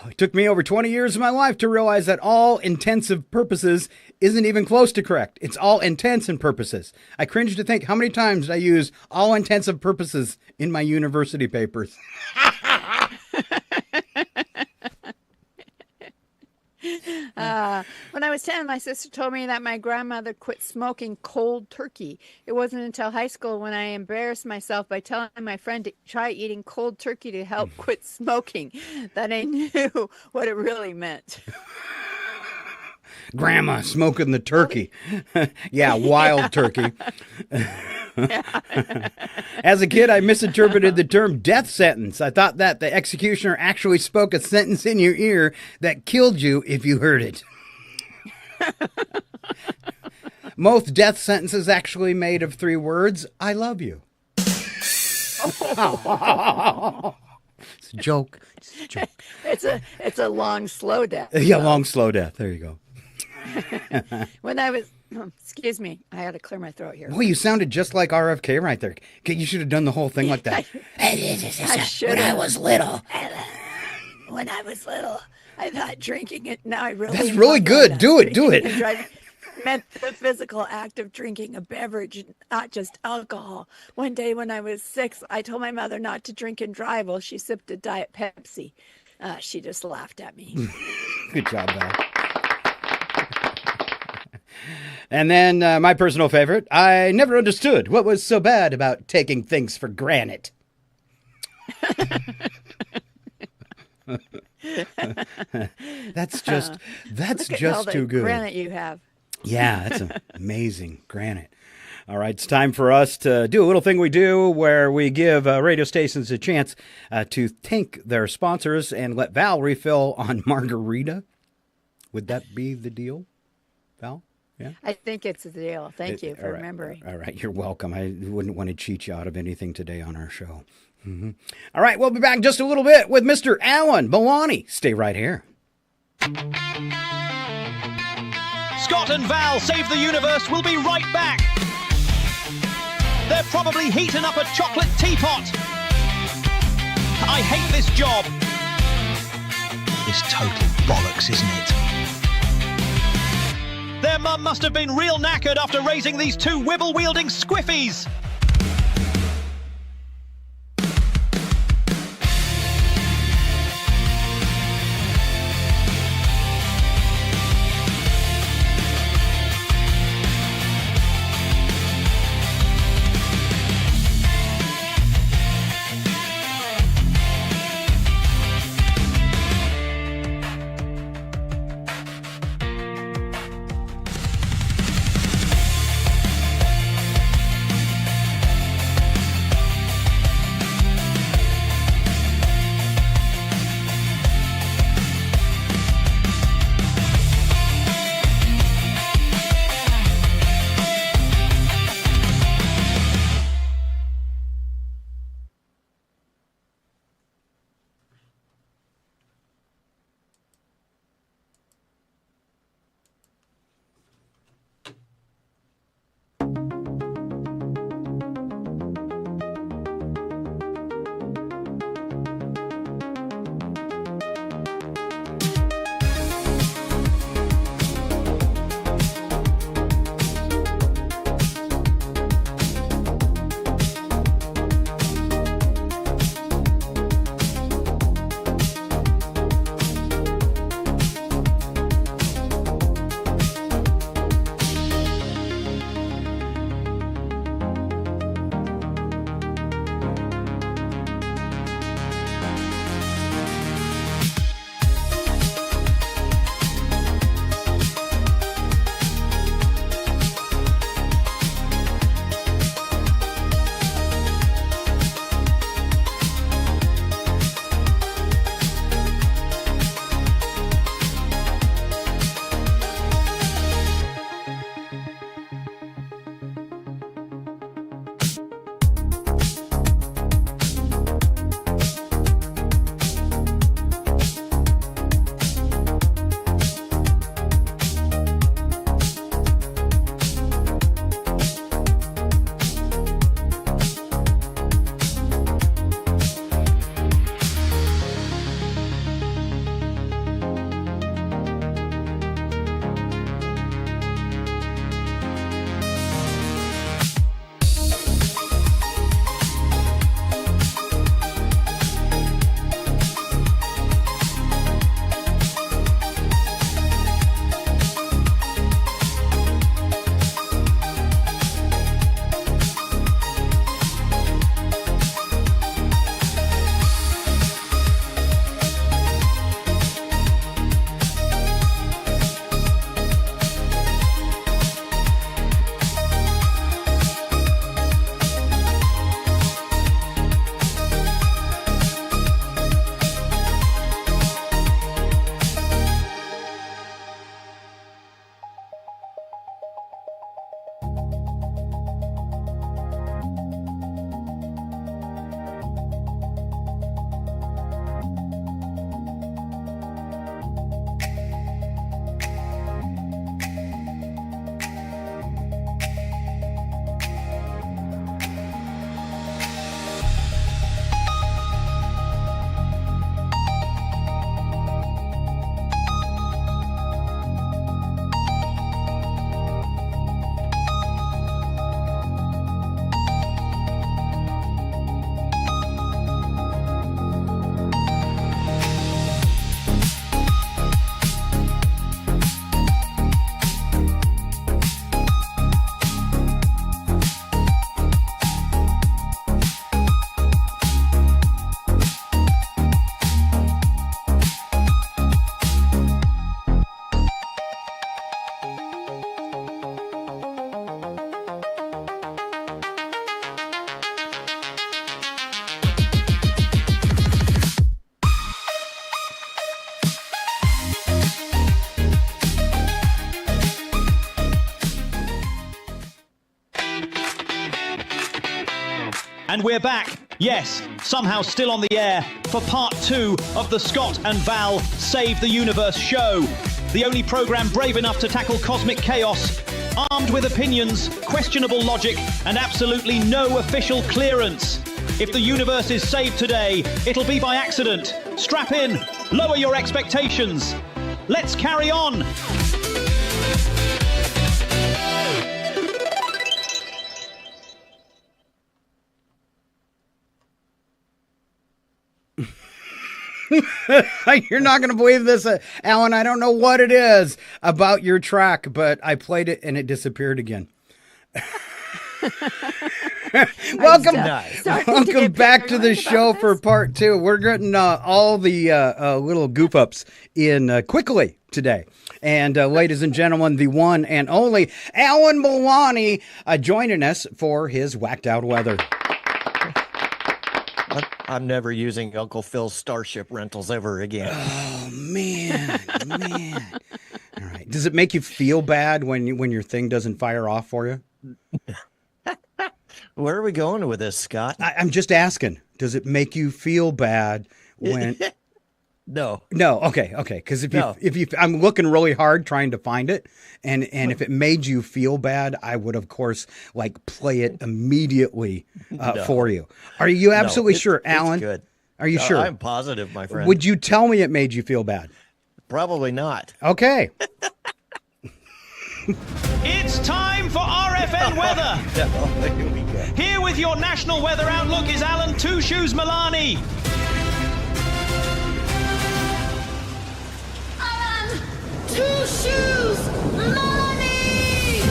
It took me over 20 years of my life to realize that all intensive purposes isn't even close to correct. It's all intents and purposes. I cringe to think how many times I use all intensive purposes in my university papers. When I was 10, my sister told me that my grandmother quit smoking cold turkey. It wasn't until high school when I embarrassed myself by telling my friend to try eating cold turkey to help quit smoking that I knew what it really meant. Grandma smoking the turkey. Yeah, wild turkey. As a kid, I misinterpreted the term death sentence. I thought that the executioner actually spoke a sentence in your ear that killed you if you heard it. Most death sentences actually made of 3 words. I love you. It's a joke. It's a joke. It's a long, slow death. Yeah, long, slow death. There you go. When I was, excuse me, I had to clear my throat here. Well, you sounded just like RFK right there. You should have done the whole thing like that. When I was little. When I was little, I thought drinking it. Now I really. That's really good. Do it. Meant the physical act of drinking a beverage, not just alcohol. One day when I was 6, I told my mother not to drink and drive while she sipped a Diet Pepsi. She just laughed at me. Good job, Val. And then my personal favorite, I never understood what was so bad about taking things for granted. That's just too good. Granite you have. Yeah, that's amazing granite. All right, it's time for us to do a little thing we do where we give radio stations a chance to thank their sponsors and let Val refill on margarita. Would that be the deal, Val? Yeah, I think it's the deal. Thank you for remembering. All right, you're welcome. I wouldn't want to cheat you out of anything today on our show. Mm-hmm. All right, we'll be back in just a little bit with Mr. Alan Maloney. Stay right here. Scott and Val Save the Universe will be right back. They're probably heating up a chocolate teapot. I hate this job. It's total bollocks, isn't it? Their mum must have been real knackered after raising these 2 wibble-wielding squiffies. And we're back, yes, somehow still on the air, for part 2 of the Scott and Val Save the Universe show. The only program brave enough to tackle cosmic chaos, armed with opinions, questionable logic, and absolutely no official clearance. If the universe is saved today, it'll be by accident. Strap in, lower your expectations. Let's carry on. You're not going to believe this, Alan. I don't know what it is about your track, but I played it and it disappeared again. Welcome back to the show for part 2. We're getting all the little goof ups in quickly today. And ladies and gentlemen, the one and only Alan Milani joining us for his whacked out weather. I'm never using Uncle Phil's Starship rentals ever again. Oh, man. All right. Does it make you feel bad when your thing doesn't fire off for you? Where are we going with this, Scott? I'm just asking. Does it make you feel bad when... No. Okay. Because if you, I'm looking really hard trying to find it, and if it made you feel bad, I would of course play it immediately for you. Are you absolutely sure, Alan? It's good. Are you sure? I'm positive, my friend. Would you tell me it made you feel bad? Probably not. Okay. It's time for RFN weather. Here with your national weather outlook is Alan Two Shoes Milani. Two Shoes Money!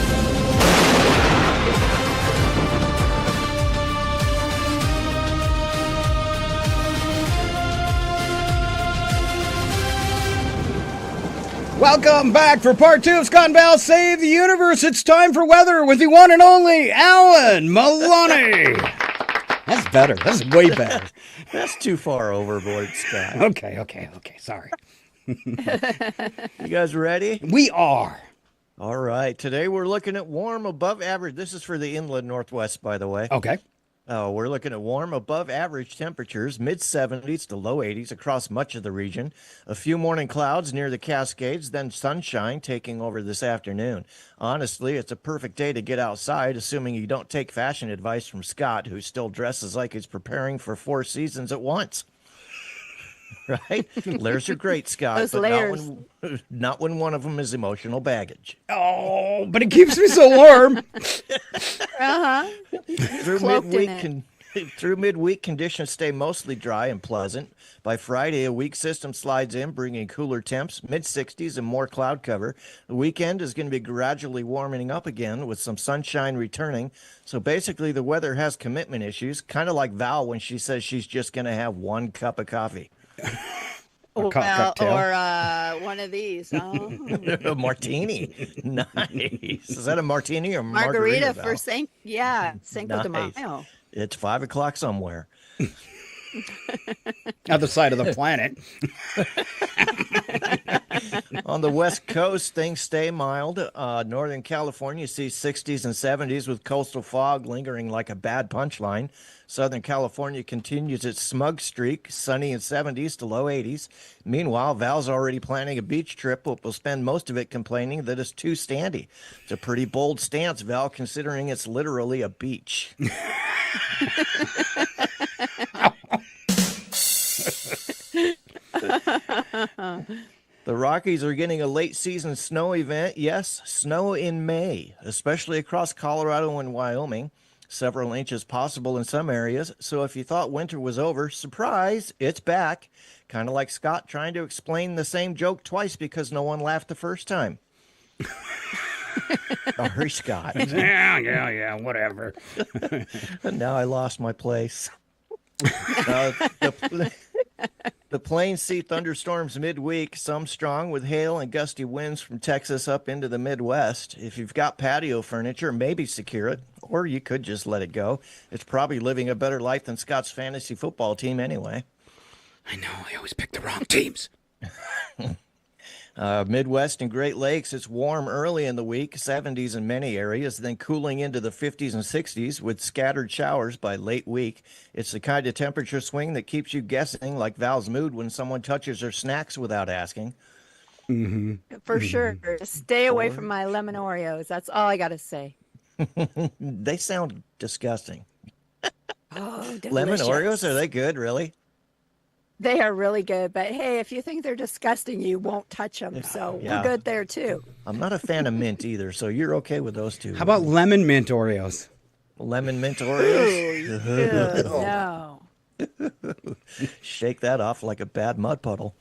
Welcome back for part 2 of Scott and Val Save the Universe. It's time for weather with the one and only Alan Milani. That's better. That's way better. That's too far overboard, Scott. Okay. Sorry. You guys ready? We are. All right. Today we're looking at warm above average. This is for the inland Northwest, by the way. Okay. We're looking at warm above average temperatures, mid-70s to low 80s across much of the region. A few morning clouds near the Cascades, then sunshine taking over this afternoon. Honestly, it's a perfect day to get outside, assuming you don't take fashion advice from Scott, who still dresses like he's preparing for 4 seasons at once. Right? Layers are great, Scott. Those but layers. Not when one of them is emotional baggage. Oh, but it keeps me so warm. Through midweek, conditions stay mostly dry and pleasant. By Friday, a weak system slides in, bringing cooler temps, mid-60s, and more cloud cover. The weekend is going to be gradually warming up again with some sunshine returning. So basically, the weather has commitment issues, kind of like Val when she says she's just going to have 1 cup of coffee. Or one of these. Oh. A martini. Nice. Is that a martini or margarita for Val? Cinco de Mayo. It's 5 o'clock somewhere. Other side of the planet. On the West Coast, things stay mild. Northern California sees 60s and 70s with coastal fog lingering like a bad punchline. Southern California continues its smug streak, sunny in 70s to low 80s. Meanwhile, Val's already planning a beach trip, but will spend most of it complaining that it's too standy. It's a pretty bold stance, Val, considering it's literally a beach. The Rockies are getting a late season snow event. Yes, snow in May, especially across Colorado and Wyoming. Several inches possible in some areas. So if you thought winter was over, surprise, it's back. Kind of like Scott trying to explain the same joke twice because no one laughed the first time. Sorry, Scott. Yeah, whatever. Now I lost my place. The plains see thunderstorms midweek, some strong with hail and gusty winds from Texas up into the Midwest. If you've got patio furniture, maybe secure it, or you could just let it go. It's probably living a better life than Scott's fantasy football team anyway. I know, I always pick the wrong teams. Midwest and Great Lakes, it's warm early in the week, 70s in many areas, then cooling into the 50s and 60s with scattered showers by late week. It's the kind of temperature swing that keeps you guessing, like Val's mood when someone touches her snacks without asking. For sure. Stay away from my lemon Oreos. That's all I got to say. They sound disgusting. Oh, delicious. Lemon Oreos, are they good, really? They are really good, but hey, if you think they're disgusting, you won't touch them. So Yeah. we're good there too. I'm not a fan of mint either, so you're okay with those two. How about lemon mint Oreos? Lemon mint Oreos? No. Shake that off like a bad mud puddle.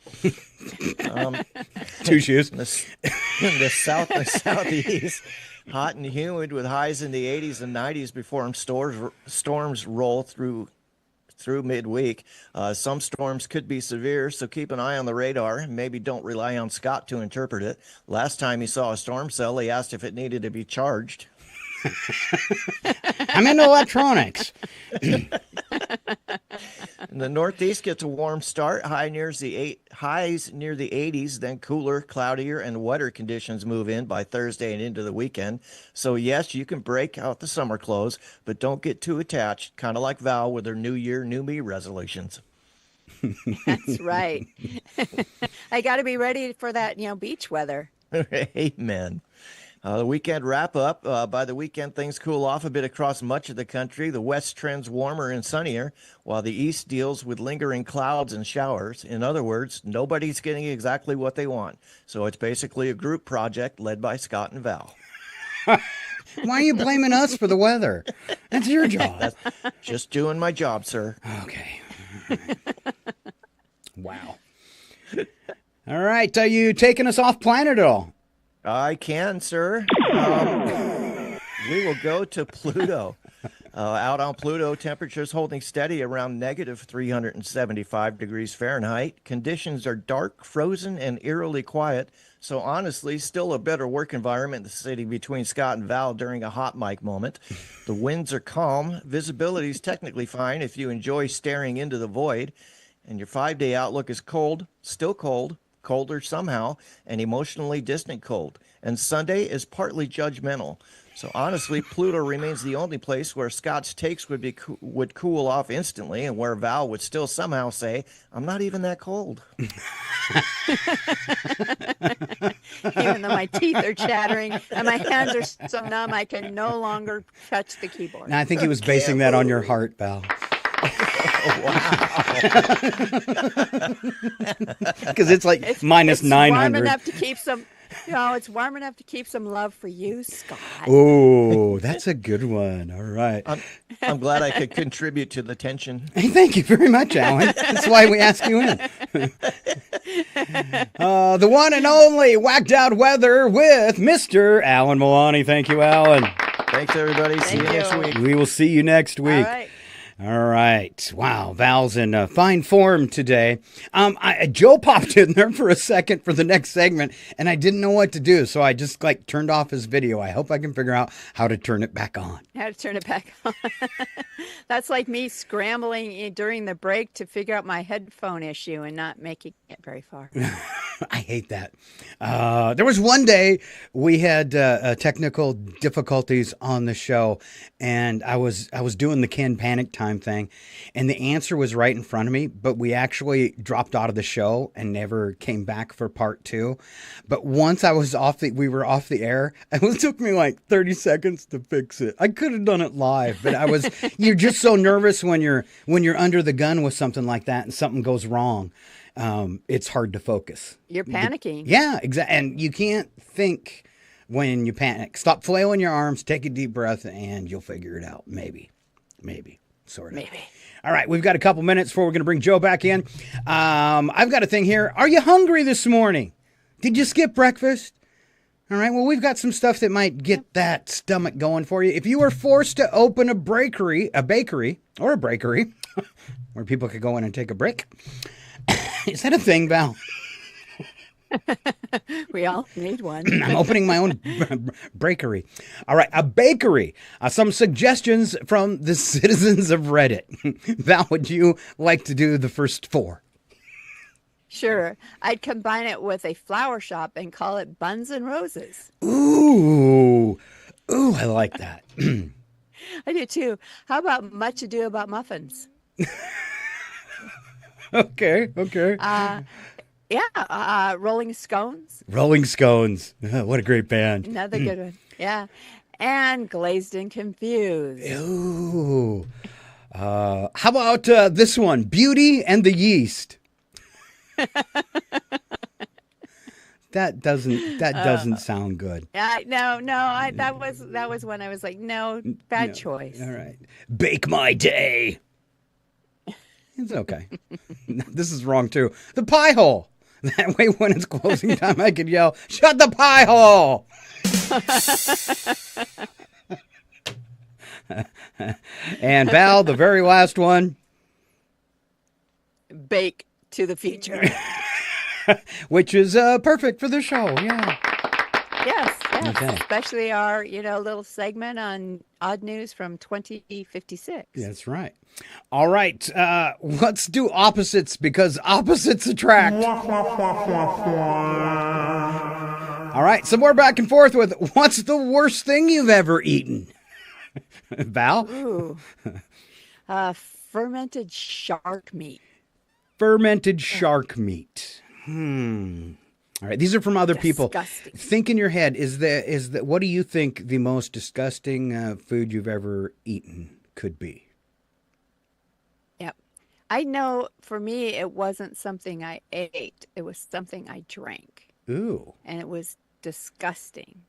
Two shoes. In the south and southeast, hot and humid with highs in the 80s and 90s before storms roll through midweek. Some storms could be severe, so keep an eye on the radar. Maybe don't rely on Scott to interpret it. Last time he saw a storm cell, he asked if it needed to be charged. I'm into electronics. The Northeast gets a warm start. Highs near the 80s, then cooler, cloudier, and wetter conditions move in by Thursday and into the weekend. So yes, you can break out the summer clothes, but don't get too attached, kind of like Val with her New Year, New Me resolutions. That's right. I got to be ready for that, beach weather. Amen. The weekend wrap up. By the weekend, things cool off a bit across much of the country. The west trends warmer and sunnier, while the east deals with lingering clouds and showers. In other words, nobody's getting exactly what they want. So it's basically a group project led by Scott and Val. Why are you blaming us for the weather? That's your job. That's just doing my job, sir. Okay. Wow. All right. Are you taking us off planet at all? I can, sir. We will go to Pluto. Out on Pluto, temperatures holding steady around negative 375 degrees Fahrenheit. Conditions are dark, frozen, and eerily quiet. So honestly, still a better work environment in the city between Scott and Val during a hot mic moment. The winds are calm. Visibility is technically fine if you enjoy staring into the void. And your 5-day outlook is cold, still cold, colder somehow, and emotionally distant cold. And Sunday is partly judgmental. So honestly, Pluto remains the only place where Scott's takes would cool off instantly, and where Val would still somehow say, "I'm not even that cold." Even though my teeth are chattering and my hands are so numb, I can no longer touch the keyboard. No, I think he was basing that on your heart, Val. Because it's like minus 900. Warm enough to keep some. It's warm enough to keep some love for you, Scott. Oh, that's a good one. All right. I'm glad I could contribute to the tension. Hey, thank you very much, Alan. That's why we asked you in. The one and only Whacked Out Weather with Mr. Alan Milani. Thank you, Alan. Thanks, everybody. See you next week. We will see you next week. All right. All right. Wow. Val's in fine form today. Joe popped in there for a second for the next segment, and I didn't know what to do. So I just turned off his video. I hope I can figure out how to turn it back on. How to turn it back on. That's like me scrambling during the break to figure out my headphone issue and not making it very far. I hate that. There was one day we had technical difficulties on the show, and I was doing the Ken Panic Time thing, and the answer was right in front of me, but we actually dropped out of the show and never came back for part 2. But once we were off the air, it took me like 30 seconds to fix it. I could have done it live, but you're just so nervous when you're under the gun with something like that and something goes wrong. It's hard to focus. You're panicking. Yeah, exactly. And you can't think when you panic. Stop flailing your arms, take a deep breath, and you'll figure it out. Maybe. Sort of. Maybe. All right, we've got a couple minutes before we're going to bring Joe back in. I've got a thing here. Are you hungry this morning? Did you skip breakfast? All right, well, we've got some stuff that might get that stomach going for you. If you were forced to open a bakery, where people could go in and take a break. Is that a thing, Val? We all need one. I'm opening my own bakery. All right, a bakery. Some suggestions from the citizens of Reddit. Val, would you like to do the first 4? Sure. I'd combine it with a flower shop and call it Buns and Roses. Ooh. Ooh, I like that. I do too. How about Much Ado About Muffins? Okay. Yeah. Rolling Scones. Rolling Scones. What a great band. Another good one. Yeah. And Glazed and Confused. Ooh. How about this one? Beauty and the Yeast. That doesn't sound good. No. That was when I was like, no, bad choice. All right. Bake My Day. It's okay. This is wrong too. The Pie Hole. That way when it's closing time I could yell, "Shut the pie hole!" And Val, the very last one. Bake to the Future. Which is perfect for the show. Yeah. Yes. Okay. Especially our, little segment on odd news from 2056. That's right. All right. Let's do opposites because opposites attract. All right. Some more back and forth with what's the worst thing you've ever eaten? Val? Ooh. Fermented shark meat. Fermented shark meat. All right, these are from other people. Think in your head, is the what do you think the most disgusting food you've ever eaten could be? Yep. I know for me it wasn't something I ate. It was something I drank. Ooh. And it was disgusting.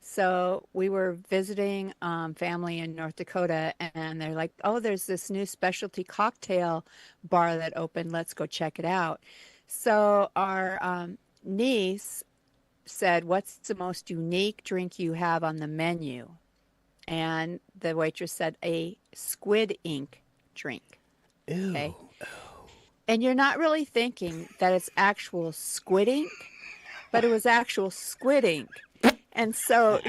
So we were visiting family in North Dakota, and they're like, oh, there's this new specialty cocktail bar that opened. Let's go check it out. So our niece said, what's the most unique drink you have on the menu? And the waitress said, a squid ink drink. Ew. Okay. And you're not really thinking that it's actual squid ink, but it was actual squid ink. And so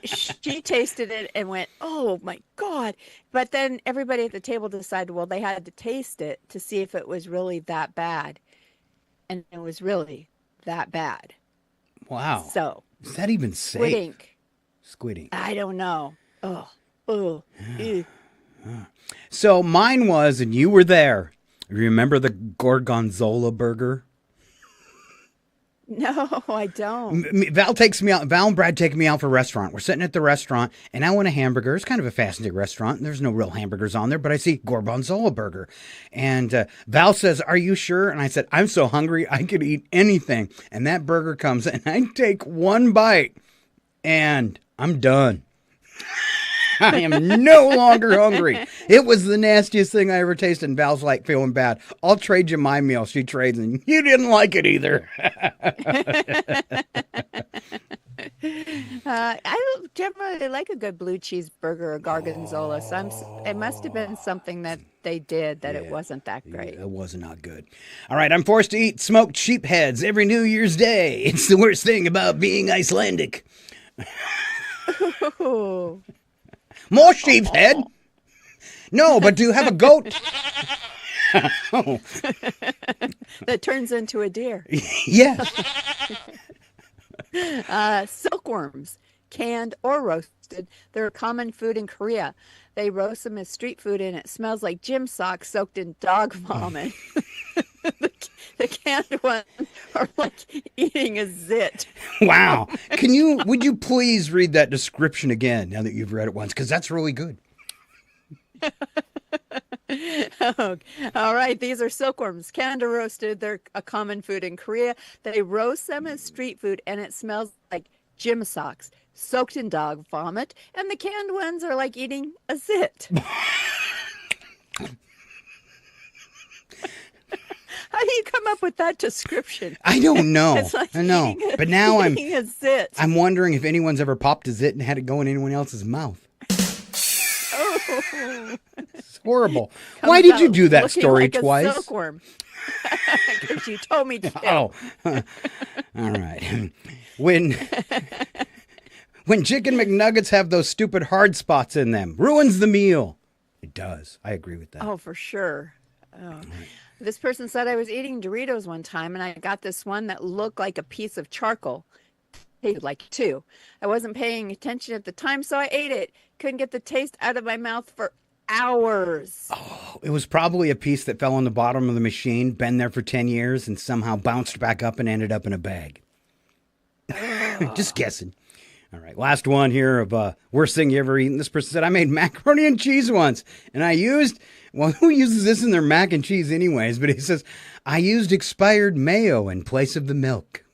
she tasted it and went, oh, my God. But then everybody at the table decided, well, they had to taste it to see if it was really that bad. And it was really that bad. Wow. So. Is that even safe? Squid ink. Squid ink. I don't know. Oh. So mine was, and you were there. Remember the Gorgonzola burger? No, I don't. Val takes me out. Val and Brad take me out for a restaurant. We're sitting at the restaurant, and I want a hamburger. It's kind of a fascinating restaurant. There's no real hamburgers on there, but I see Gorgonzola burger. And Val says, are you sure? And I said, I'm so hungry, I could eat anything. And that burger comes, and I take one bite, and I'm done. I am no longer hungry. It was the nastiest thing I ever tasted. And Val's like feeling bad. I'll trade you my meal. She trades, and you didn't like it either. I don't generally like a good blue cheeseburger or gorgonzola. So it must have been something that they did that it wasn't that great. It was not good. All right, I'm forced to eat smoked sheep heads every New Year's Day. It's the worst thing about being Icelandic. Ooh. More sheep's head? No, but do you have a goat? Oh. That turns into a deer. Yes. Silkworms, canned or roasted. They're a common food in Korea. They roast them as street food, and it smells like gym socks soaked in dog vomit. The canned ones are like eating a zit. Wow. Would you please read that description again now that you've read it once? Because that's really good. Oh, all right. These are silkworms, canned or roasted. They're a common food in Korea. They roast them as street food, and it smells like gym socks soaked in dog vomit. And the canned ones are like eating a zit. How do you come up with that description? I don't know. It's like I know. But now I'm wondering if anyone's ever popped a zit and had it go in anyone else's mouth. Oh. It's horrible. Why did you do that story like twice? A silkworm. Because you told me to. Oh. All right. When chicken McNuggets have those stupid hard spots in them, ruins the meal. It does. I agree with that. Oh, for sure. Oh. This person said I was eating Doritos one time, and I got this one that looked like a piece of charcoal. Tasted like two. I wasn't paying attention at the time, so I ate it. Couldn't get the taste out of my mouth for hours. Oh, it was probably a piece that fell on the bottom of the machine, been there for 10 years, and somehow bounced back up and ended up in a bag. Just guessing. All right, last one here of worst thing you ever eaten. This person said, I made macaroni and cheese once, and I used, well, who uses this in their mac and cheese anyways? But he says, I used expired mayo in place of the milk.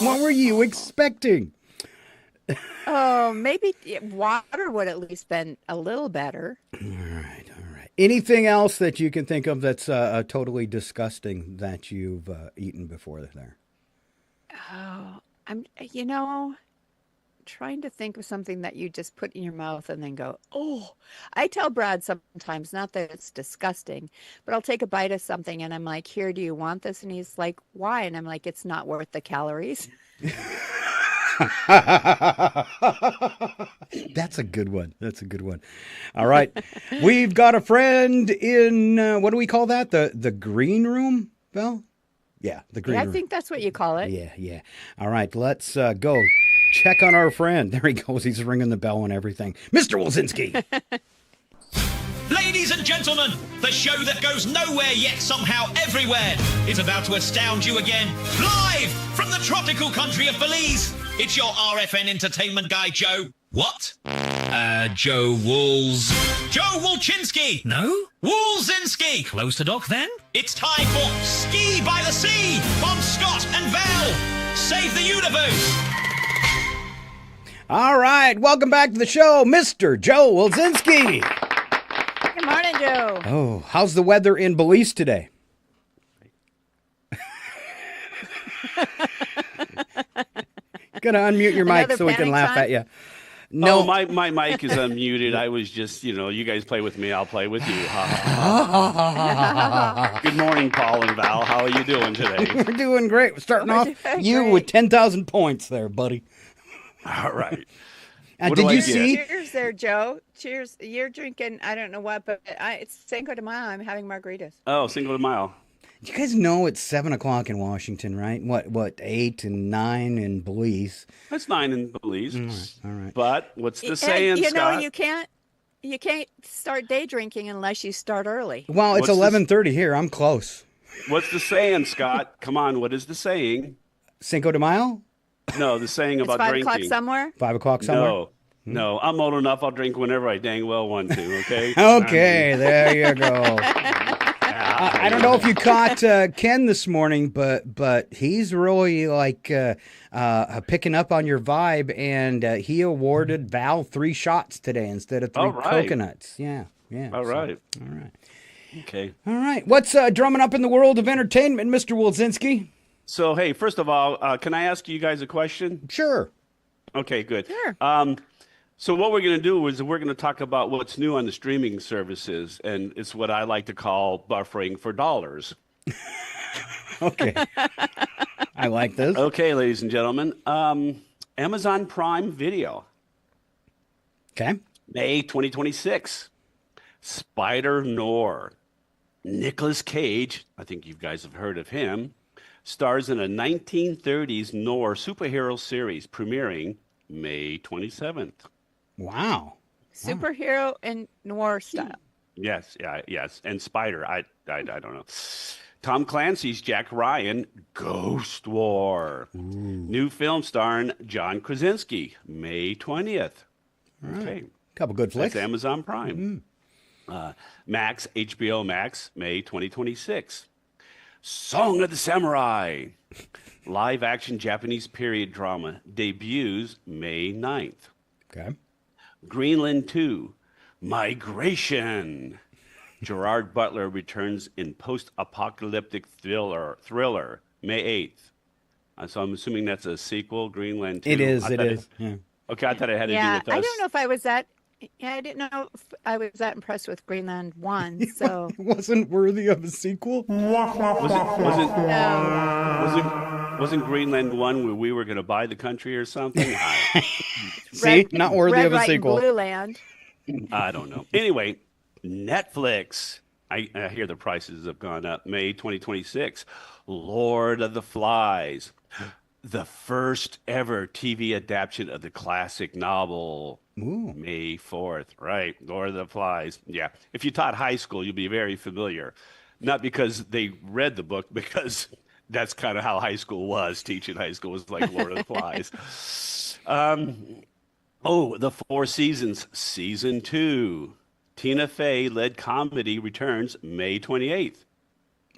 What were you expecting? Oh, maybe water would at least been a little better. All right. Anything else that you can think of that's totally disgusting that you've eaten before there? Oh, I'm trying to think of something that you just put in your mouth and then go, oh. I tell Brad sometimes, not that it's disgusting, but I'll take a bite of something and I'm like, here, do you want this? And he's like, why? And I'm like, it's not worth the calories. That's a good one. All right. We've got a friend in, what do we call that? The green room, Val? Yeah, the green room. I think that's what you call it. Yeah. All right, let's go check on our friend. There he goes. He's ringing the bell and everything. Mr. Wilczynski. Ladies and gentlemen, the show that goes nowhere yet somehow everywhere is about to astound you again. Live from the tropical country of Belize, it's your RFN entertainment guy, Joe. What? Joe Wools. Joe Wolczynski. No? Woolzinski. Close to Doc, then? It's time for Ski by the Sea on Scott and Val. Save the universe. All right, welcome back to the show, Mr. Joe Wilczynski. Good morning, Joe. Oh, how's the weather in Belize today? Gonna unmute your mic so we can laugh at you. No, my mic is unmuted. I was just, you guys play with me, I'll play with you. Good morning, Paul and Val. How are you doing today? We're doing great. We're starting off with 10,000 points there, buddy. All right. Did you see? Cheers there, Joe. Cheers. You're drinking, I don't know what, but it's Cinco de Mayo. I'm having margaritas. Oh, Cinco de Mayo. You guys know it's 7 o'clock in Washington, right? What, 8 and 9 in Belize? That's 9 in Belize. All right. But what's the saying, you Scott? know, you can't start day drinking unless you start early. Well, it's 11:30 here. I'm close. What's the saying, Scott? Come on, what is the saying? Cinco de Mayo? No, the saying about it's 5 drinking. 5 o'clock somewhere? 5 o'clock somewhere? No, I'm old enough. I'll drink whenever I dang well want to, okay? Okay, there you go. I don't know if you caught Ken this morning, but he's really like picking up on your vibe, and he awarded Val 3 shots today instead of 3 coconuts. Yeah. All right. Okay. All right. What's drumming up in the world of entertainment, Mr. Wilczynski? So, hey, first of all, can I ask you guys a question? Sure. Okay, good. Sure. So what we're going to do is we're going to talk about what's new on the streaming services, and it's what I like to call buffering for dollars. Okay. I like this. Okay, ladies and gentlemen. Amazon Prime Video. Okay. May 2026. Spider-Noir. Nicolas Cage, I think you guys have heard of him, stars in a 1930s noir superhero series premiering May 27th. Wow. Superhero and noir style. Yes, and Spider. I don't know. Tom Clancy's Jack Ryan, Ghost War. New film starring John Krasinski, May 20th. Okay. Couple good flicks. That's Amazon Prime. Max, HBO Max, May 2026. Song of the Samurai. Live action Japanese period drama debuts May 9th. Okay. Greenland 2, Migration. Gerard Butler returns in post-apocalyptic thriller May 8th. So I'm assuming that's a sequel, Greenland 2. It is. Yeah. Okay, I thought it had to do with us. I don't know if I was that. Yeah, I didn't know if I was that impressed with Greenland 1. So it wasn't worthy of a sequel. Wasn't Greenland 1 where we were going to buy the country or something? See, not worthy Red, of a White, sequel. And Blue Land. I don't know. Anyway, Netflix. I hear the prices have gone up. May 2026. Lord of the Flies. The first ever TV adaptation of the classic novel. Ooh. May 4th. Right. Lord of the Flies. Yeah. If you taught high school, you'll be very familiar. Not because they read the book, because that's kind of how high school was. Teaching high school was like Lord of the Flies. The Four Seasons, Season 2. Tina Fey led comedy returns May 28th.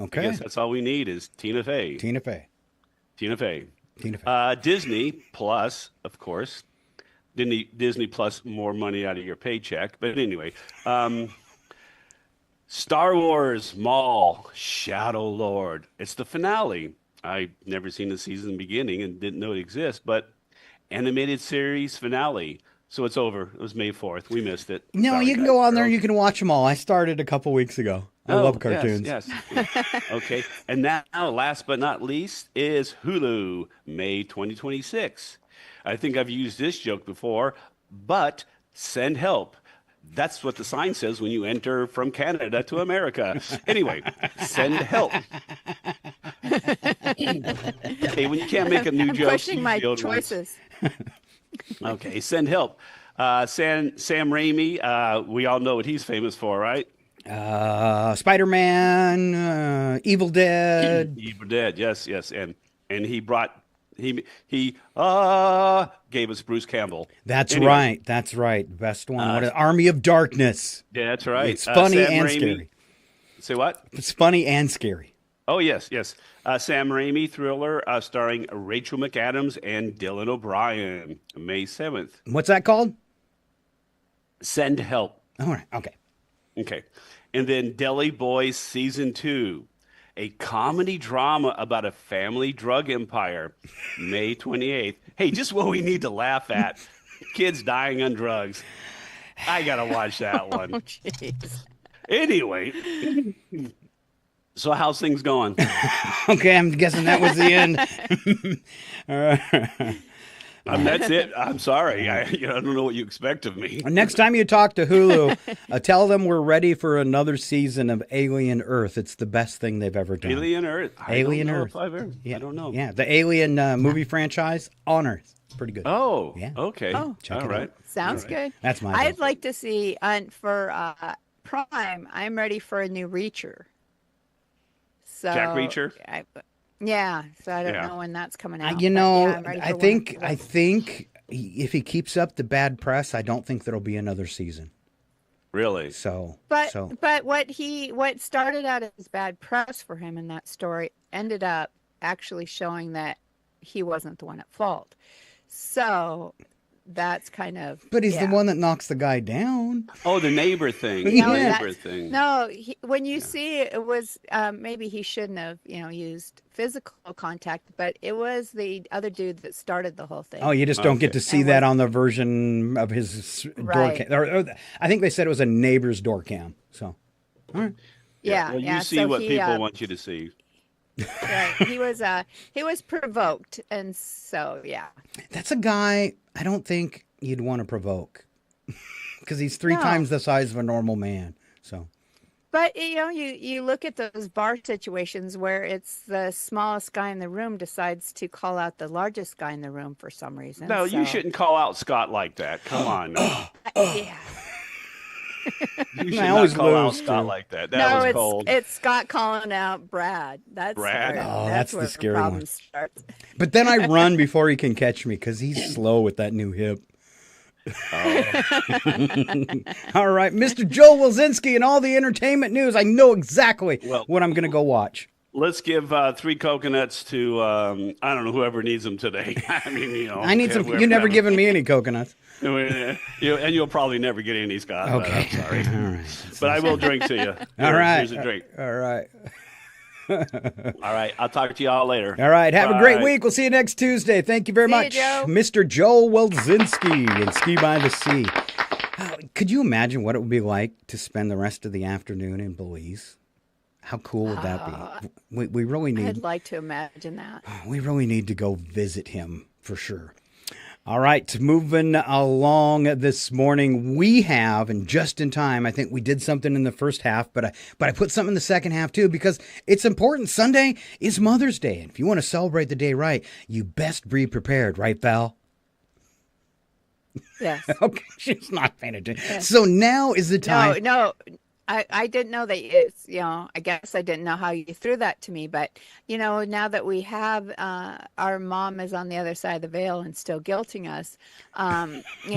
Okay. I guess that's all we need is Tina Fey. Tina Fey. Tina Fey. Tina Fey. Disney Plus, of course. Disney Plus, more money out of your paycheck. But anyway, Star Wars Maul, Shadow Lord. It's the finale. I've never seen the season beginning and didn't know it exists, but animated series finale. So it's over. It was May 4th. We missed it. No, Sorry, you can guys, go on there and girls. you can watch them all. I started a couple weeks ago. I love cartoons. Yes. Okay. And now, last but not least, is Hulu, May 2026. I think I've used this joke before, but send help. That's what the sign says when you enter from Canada to America. Anyway, send help. Okay, when you can't make a new joke, Pushing use my the old ones. choices. Okay, send help. Sam Raimi, we all know what he's famous for, right? Spider-Man, Evil Dead. Evil Dead, yes, and he gave us Bruce Campbell. That's Anyway, right. That's right. Best one. What is Army of Darkness. Yeah, that's right. It's funny Sam and Raimi. scary. Say what? It's funny and scary. Oh, yes. Sam Raimi thriller starring Rachel McAdams and Dylan O'Brien, May 7th. What's that called? Send help. All right. Okay. Okay. And then Deli Boys Season 2, a comedy drama about a family drug empire, May 28th. Hey, just what we need to laugh at. Kids dying on drugs. I got to watch that one. Oh, jeez. Anyway, so how's things going? Okay, I'm guessing that was the end. All right. That's it. I'm sorry. I don't know what you expect of me. Next time you talk to Hulu, tell them we're ready for another season of Alien Earth. It's the best thing they've ever done. Alien Earth. Alien Earth. I don't know. Yeah, the Alien movie franchise on Earth. Pretty good. Oh, yeah. Okay. Oh, check all it right. out. Sounds good. That's my I'd vote. like to see for Prime. I'm ready for a new Reacher. So Jack Reacher? Yeah. So I don't Yeah. know when that's coming out. You but know, yeah, I'm ready I for think one. if he keeps up the bad press, I don't think there'll be another season. Really? So, But what started out as bad press for him in that story ended up actually showing that he wasn't the one at fault. So that's kind of. But he's yeah. the one that knocks the guy down. Oh, the neighbor thing. No, The that's- neighbor thing. No, when you see it was maybe he shouldn't have used physical contact, but it was the other dude that started the whole thing. Oh, you just don't get to see that on the version of his door Right. cam. Or I think they said it was a neighbor's door cam. So, all right. Yeah, Well, yeah. you see so what he, people want you to see. Right. He was provoked, and so yeah. That's a guy I don't think you'd want to provoke because he's three No. times the size of a normal man. So, But you look at those bar situations where it's the smallest guy in the room decides to call out the largest guy in the room for some reason. No, you so- shouldn't call out Scott like that. Come on. No. Yeah. You should I not always call out lose, Scott too. like that. That No, was it's cold. it's Scott calling out Brad. That's Brad? where- Oh, that's the where scary problem one. starts. but then I run before he can catch me because he's slow with that new hip. All right, Mr. Joe Wilzinski and all the entertainment news. I know exactly what I'm going to go watch. Let's give 3 coconuts to, I don't know, whoever needs them today. I mean, I need some. whoever- You never given me any coconuts. And you'll probably never get any, Scott. Okay. But I'm sorry. All right. But I will drink to you. All right. Here's a drink. All right. All right. I'll talk to you all later. All right. Have a great Bye. week. We'll see you next Tuesday. Thank you very See you, much, Joe. Mr. Joe Wilzinski and Ski by the Sea. Could you imagine what it would be like to spend the rest of the afternoon in Belize? How cool would that be? We really I'd need. like to imagine that. We really need to go visit him for sure. All right, moving along this morning, we have, and just in time, I think we did something in the first half, but I put something in the second half too, because it's important. Sunday is Mother's Day, and if you want to celebrate the day right, you best be prepared, right, Val? Yes. Okay, she's not paying attention. Yes. So now is the time. No, I didn't know that it's, I guess I didn't know how you threw that to me, but, now that we have, our mom is on the other side of the veil and still guilting us, we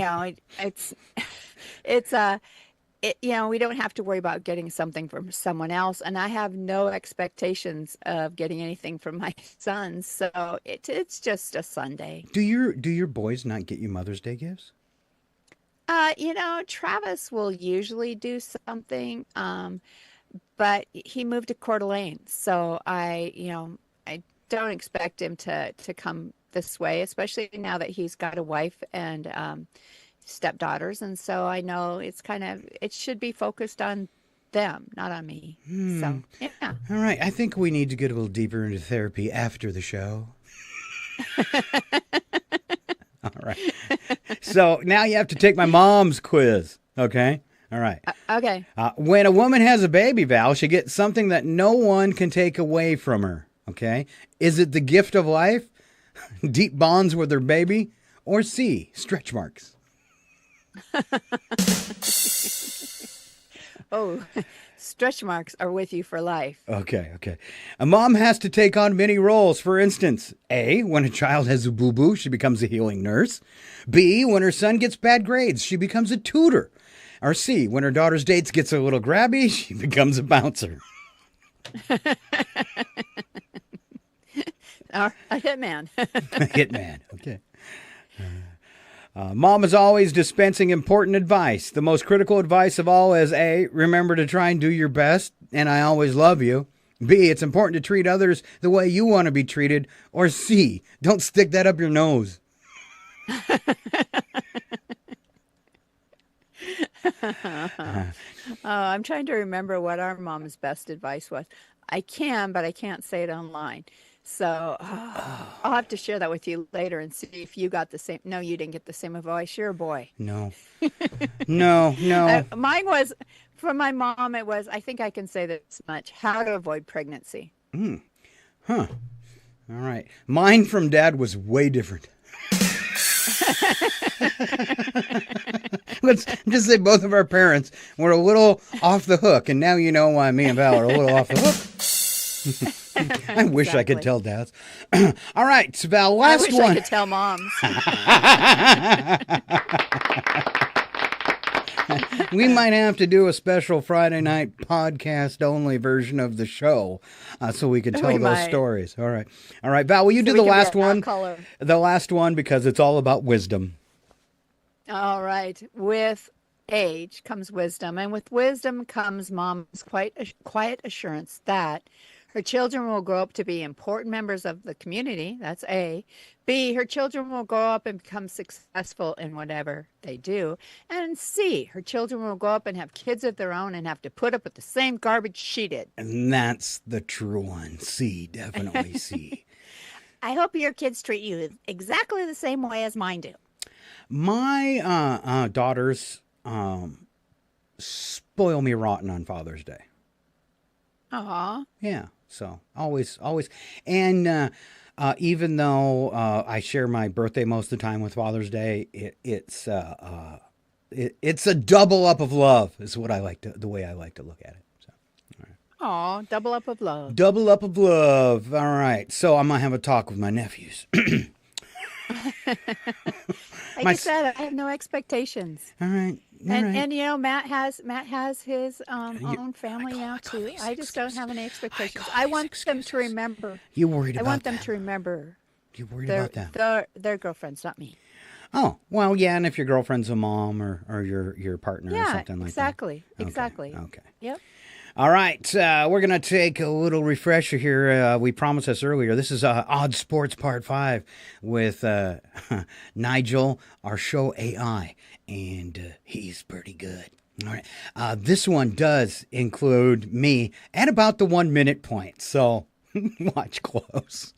don't have to worry about getting something from someone else. And I have no expectations of getting anything from my sons. So it's just a Sunday. Do your boys not get you Mother's Day gifts? Travis will usually do something, but he moved to Coeur d'Alene, so I don't expect him to come this way, especially now that he's got a wife and stepdaughters, and so I know it should be focused on them, not on me. So yeah. All right, I think we need to get a little deeper into therapy after the show. All right. So now you have to take my mom's quiz. Okay. All right. Okay. When a woman has a baby, Val, she gets something that no one can take away from her. Okay. Is it the gift of life, deep bonds with her baby, or C, stretch marks? Oh, stretch marks are with you for life. Okay. A mom has to take on many roles. For instance, A, when a child has a boo-boo, she becomes a healing nurse. B, when her son gets bad grades, she becomes a tutor. Or C, when her daughter's dates gets a little grabby, she becomes a bouncer. A hitman. A hitman, okay. Mom is always dispensing important advice. The most critical advice of all is A, remember to try and do your best, and I always love you. B, it's important to treat others the way you want to be treated. Or C, don't stick that up your nose. I'm trying to remember what our mom's best advice was. I can, but I can't say it online. So I'll have to share that with you later and see if you got the same. No, you didn't get the same advice. You're a boy. No. No. Mine was, from my mom, it was, I think I can say this much, how to avoid pregnancy. Huh. All right. Mine from Dad was way different. Let's just say both of our parents were a little off the hook, and now you know why me and Val are a little off the hook. I wish I could tell dads. All right, Val, last one. I could tell moms. We might have to do a special Friday night podcast only version of the show so we could tell those stories. All right, Val, will you do the last one? The last one, because it's all about wisdom. All right. With age comes wisdom, and with wisdom comes mom's quiet assurance that her children will grow up to be important members of the community. That's A. B, her children will grow up and become successful in whatever they do. And C, her children will grow up and have kids of their own and have to put up with the same garbage she did. And that's the true one. C, definitely C. I hope your kids treat you exactly the same way as mine do. My daughters spoil me rotten on Father's Day. Aw. Yeah. So always. And even though I share my birthday most of the time with Father's Day, it's a double up of love is what the way I like to look at it. So, all right. Aw, double up of love. Double up of love. All right. So I'm going to have a talk with my nephews. Like I said, I have no expectations. All right. And Matt has his own family now too. I just don't have any expectations. I want them to remember. You worried about that? I want them to remember. You worried about that? Their girlfriends, not me. Oh, well, yeah, and if your girlfriend's a mom or your partner or something like that. Exactly. Okay. Yep. All right, we're going to take a little refresher here. We promised this earlier. This is Odd Sports Part 5 with Nigel, our show AI, and he's pretty good. All right, this one does include me at about the 1 minute point, so watch close.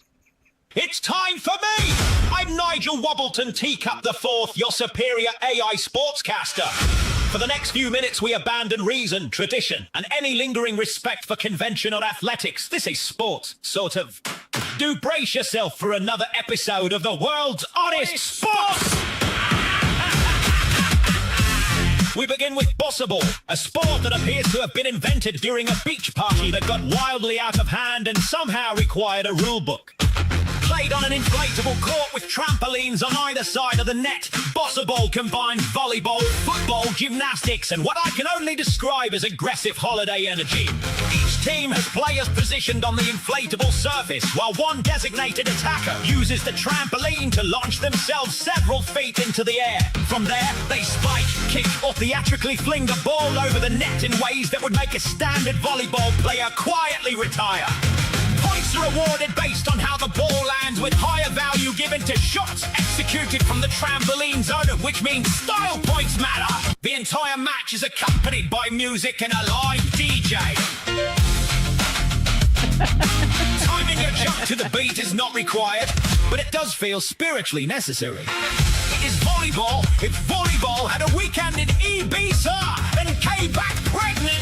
It's time for me! I'm Nigel Wobbleton Teacup IV, your superior AI sportscaster. For the next few minutes, we abandon reason, tradition, and any lingering respect for conventional athletics. This is sports, sort of. Do brace yourself for another episode of the world's honest sports! We begin with Bossable, a sport that appears to have been invented during a beach party that got wildly out of hand and somehow required a rule book. Played on an inflatable court with trampolines on either side of the net, Bossable combines volleyball, football, gymnastics, and what I can only describe as aggressive holiday energy. Each team has players positioned on the inflatable surface, while one designated attacker uses the trampoline to launch themselves several feet into the air. From there, they spike, kick, or theatrically fling the ball over the net in ways that would make a standard volleyball player quietly retire. Points are awarded based on how the ball lands, with higher value given to shots executed from the trampoline zone, which means style points matter. The entire match is accompanied by music and a live DJ. Timing your jump to the beat is not required, but it does feel spiritually necessary. It is volleyball if volleyball had a weekend in Ibiza and came back pregnant.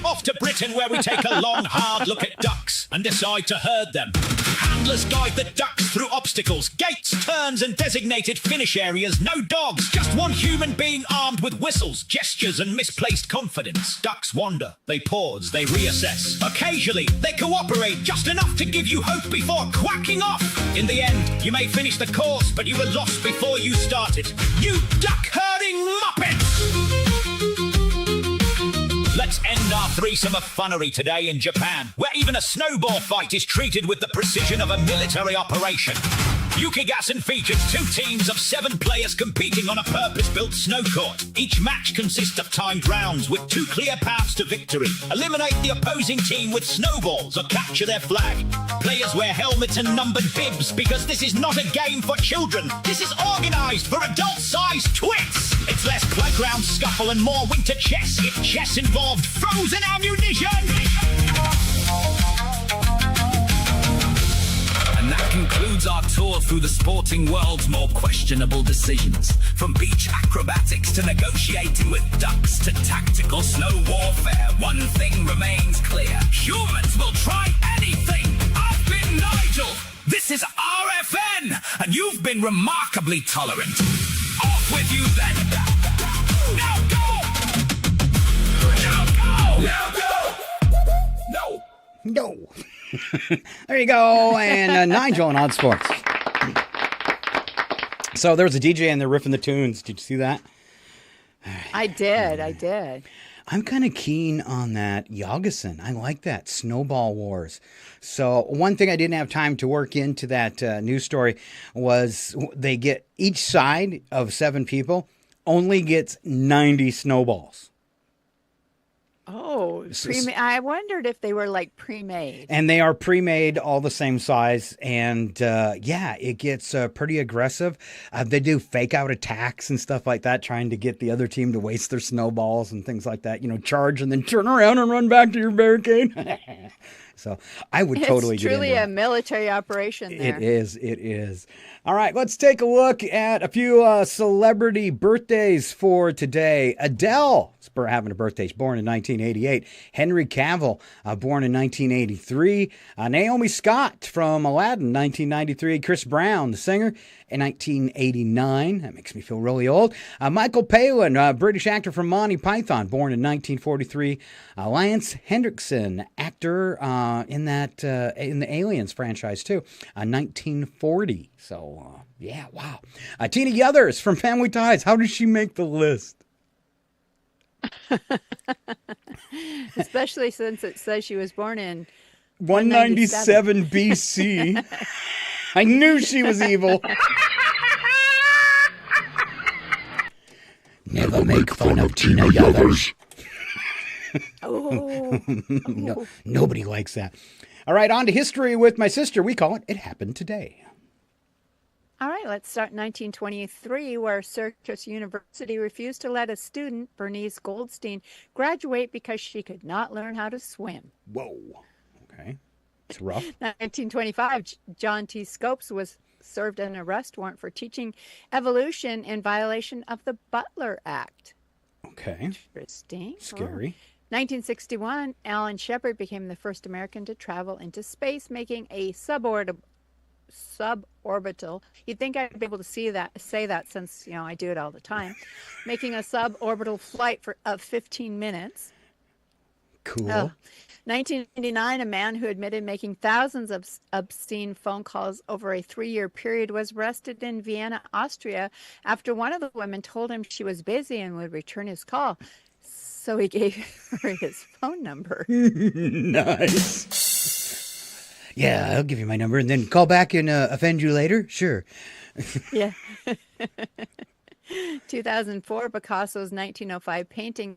Off to Britain, where we take a long, hard look at ducks and decide to herd them. Handlers guide the ducks through obstacles, gates, turns, and designated finish areas. No dogs, just one human being armed with whistles, gestures, and misplaced confidence. Ducks wander, they pause, they reassess. Occasionally, they cooperate just enough to give you hope before quacking off. In the end, you may finish the course, but you were lost before you started. You duck-herding muppets! Let's end our threesome of funnery today in Japan, where even a snowball fight is treated with the precision of a military operation. Yukigassen features 2 teams of 7 players competing on a purpose-built snow court. Each match consists of timed rounds with 2 clear paths to victory. Eliminate the opposing team with snowballs or capture their flag. Players wear helmets and numbered bibs because this is not a game for children. This is organized for adult-sized twits. It's less playground scuffle and more winter chess if chess involved frozen ammunition. And that concludes our tour through the sporting world's more questionable decisions. From beach acrobatics to negotiating with ducks to tactical snow warfare, one thing remains clear. Humans will try anything. I've been Nigel. This is RFN, and you've been remarkably tolerant. Off with you then. Now go! Now go! Now go! No! No. There you go. And Nigel on Odd Sports. So there was a DJ and they're riffing the tunes. Did you see that? I did. I'm kind of keen on that Yagason. I like that. Snowball Wars. So one thing I didn't have time to work into that news story was they get each side of 7 people only gets 90 snowballs. Oh, I wondered if they were like pre-made. And they are pre-made, all the same size. And yeah, it gets pretty aggressive. They do fake out attacks and stuff like that, trying to get the other team to waste their snowballs and things like that. You know, charge and then turn around and run back to your barricade. So I would totally get into it. It's truly a military operation there. It is. All right, let's take a look at a few celebrity birthdays for today. Adele is having a birthday. She's born in 1988. Henry Cavill, born in 1983. Naomi Scott from Aladdin, 1993. Chris Brown, the singer, in 1989. That makes me feel really old. Michael Palin, British actor from Monty Python, born in 1943. Lance Hendrickson, actor in the Aliens franchise too, 1940. So yeah, wow. Tina Yothers from Family Ties. How did she make the list? Especially since it says she was born in 197 BC. I knew she was evil. Never make fun of Tina Yothers. No, nobody likes that. All right, on to history with my sister. We call it It Happened Today. All right, let's start in 1923, where Syracuse University refused to let a student, Bernice Goldstein, graduate because she could not learn how to swim. Whoa. Okay. It's rough. 1925, John T. Scopes was served an arrest warrant for teaching evolution in violation of the Butler Act. Okay. Interesting. Scary. 1961, Alan Shepard became the first American to travel into space, making a suborbital. You'd think I'd be able to say that since, I do it all the time. Making a suborbital flight of 15 minutes. Cool. 1999, a man who admitted making thousands of obscene phone calls over a 3-year period was arrested in Vienna, Austria, after one of the women told him she was busy and would return his call. So he gave her his phone number. Nice. Yeah, I'll give you my number and then call back and offend you later. Sure. Yeah. 2004, Picasso's 1905 painting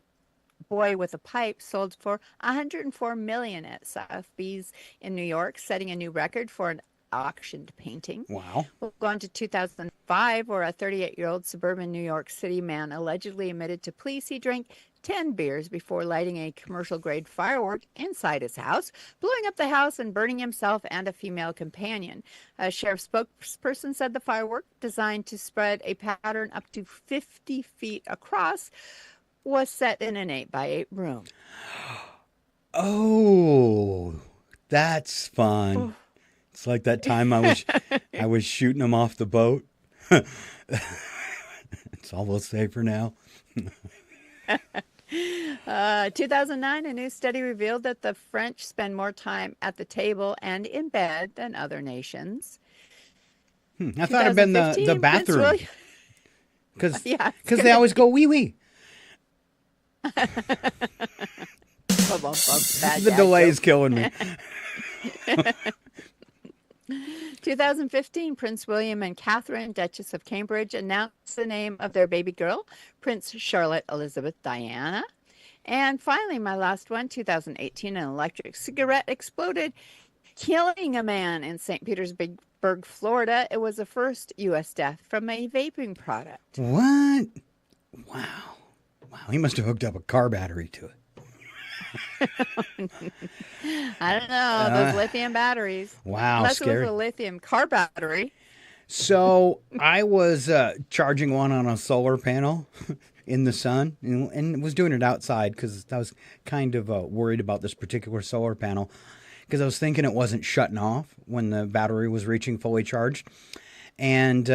Boy with a Pipe sold for $104 million at Sotheby's in New York, setting a new record for an auctioned painting. Wow. We'll go on to 2005, where a 38-year-old suburban New York City man allegedly admitted to police he drank 10 beers before lighting a commercial-grade firework inside his house, blowing up the house and burning himself and a female companion. A sheriff's spokesperson said the firework, designed to spread a pattern up to 50 feet across, was set in an 8x8 room. Oh, that's fun. It's like that time I was shooting them off the boat. It's all we'll say for now. 2009, a new study revealed that the French spend more time at the table and in bed than other nations. I thought it'd been the bathroom. Because they always go wee-wee. The delay's killing me. 2015, Prince William and Catherine, Duchess of Cambridge, announced the name of their baby girl, Prince Charlotte Elizabeth Diana. And finally, my last one, 2018, an electric cigarette exploded, killing a man in St. Petersburg, Florida. It was the first U.S. death from a vaping product. What? Wow. He must have hooked up a car battery to it. I don't know. Those lithium batteries. Wow, Unless scary. it was a lithium car battery. So I was charging one on a solar panel in the sun and was doing it outside because I was kind of worried about this particular solar panel because I was thinking it wasn't shutting off when the battery was reaching fully charged. And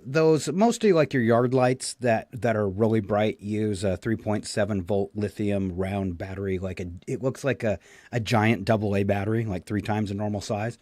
those, mostly like your yard lights that are really bright, use a 3.7 volt lithium round battery. It looks like a giant AA battery, like 3 times the normal size.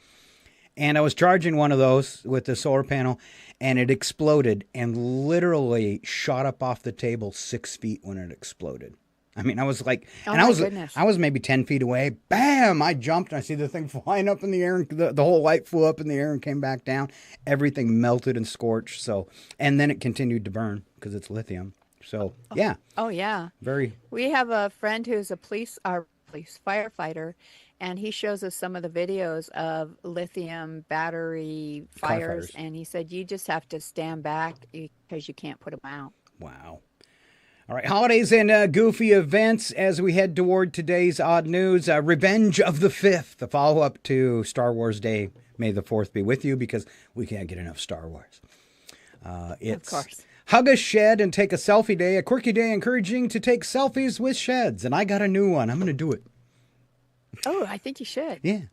And I was charging one of those with the solar panel, and it exploded and literally shot up off the table 6 feet when it exploded. I mean, I was like, I was maybe 10 feet away. Bam! I jumped and I see the thing flying up in the air, and the whole light flew up in the air and came back down. Everything melted and scorched. So, and then it continued to burn because it's lithium. So, yeah. Oh, yeah. Very. We have a friend who's a police firefighter, and he shows us some of the videos of lithium battery fires. And he said, you just have to stand back because you can't put them out. Wow. All right, holidays and goofy events as we head toward today's odd news. Revenge of the 5th, the follow-up to Star Wars Day. May the 4th be with you because we can't get enough Star Wars. It's of course. Hug a Shed and Take a Selfie Day, a quirky day encouraging to take selfies with sheds. And I got a new one. I'm going to do it. Oh, I think you should. Yeah.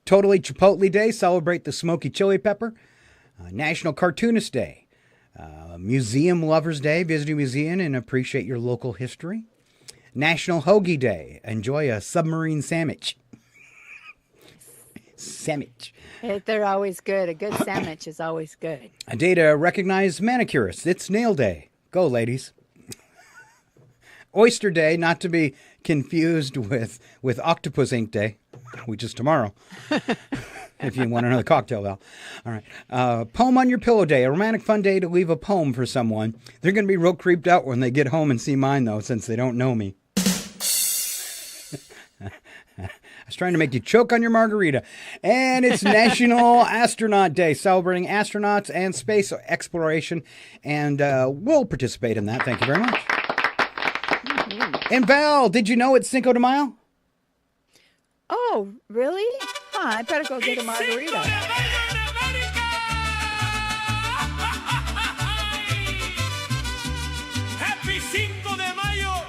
Totally Chipotle Day, celebrate the smoky chili pepper. National Cartoonist Day. Museum Lovers Day, visit a museum and appreciate your local history. National Hoagie Day, enjoy a submarine sandwich. Sandwich. They're always good. A good sandwich is always good. A day to recognize manicurists. It's nail day. Go, ladies. Oyster Day, not to be confused with Octopus Ink Day, which is tomorrow. If you want another cocktail, Val. All right. Poem on your pillow day, a romantic fun day to leave a poem for someone. They're going to be real creeped out when they get home and see mine, though, since they don't know me. I was trying to make you choke on your margarita. And it's National Astronaut Day, celebrating astronauts and space exploration. And we'll participate in that. Thank you very much. Mm-hmm. And Val, did you know it's Cinco de Mayo? Oh, really? I better go get a margarita. Happy Cinco de Mayo.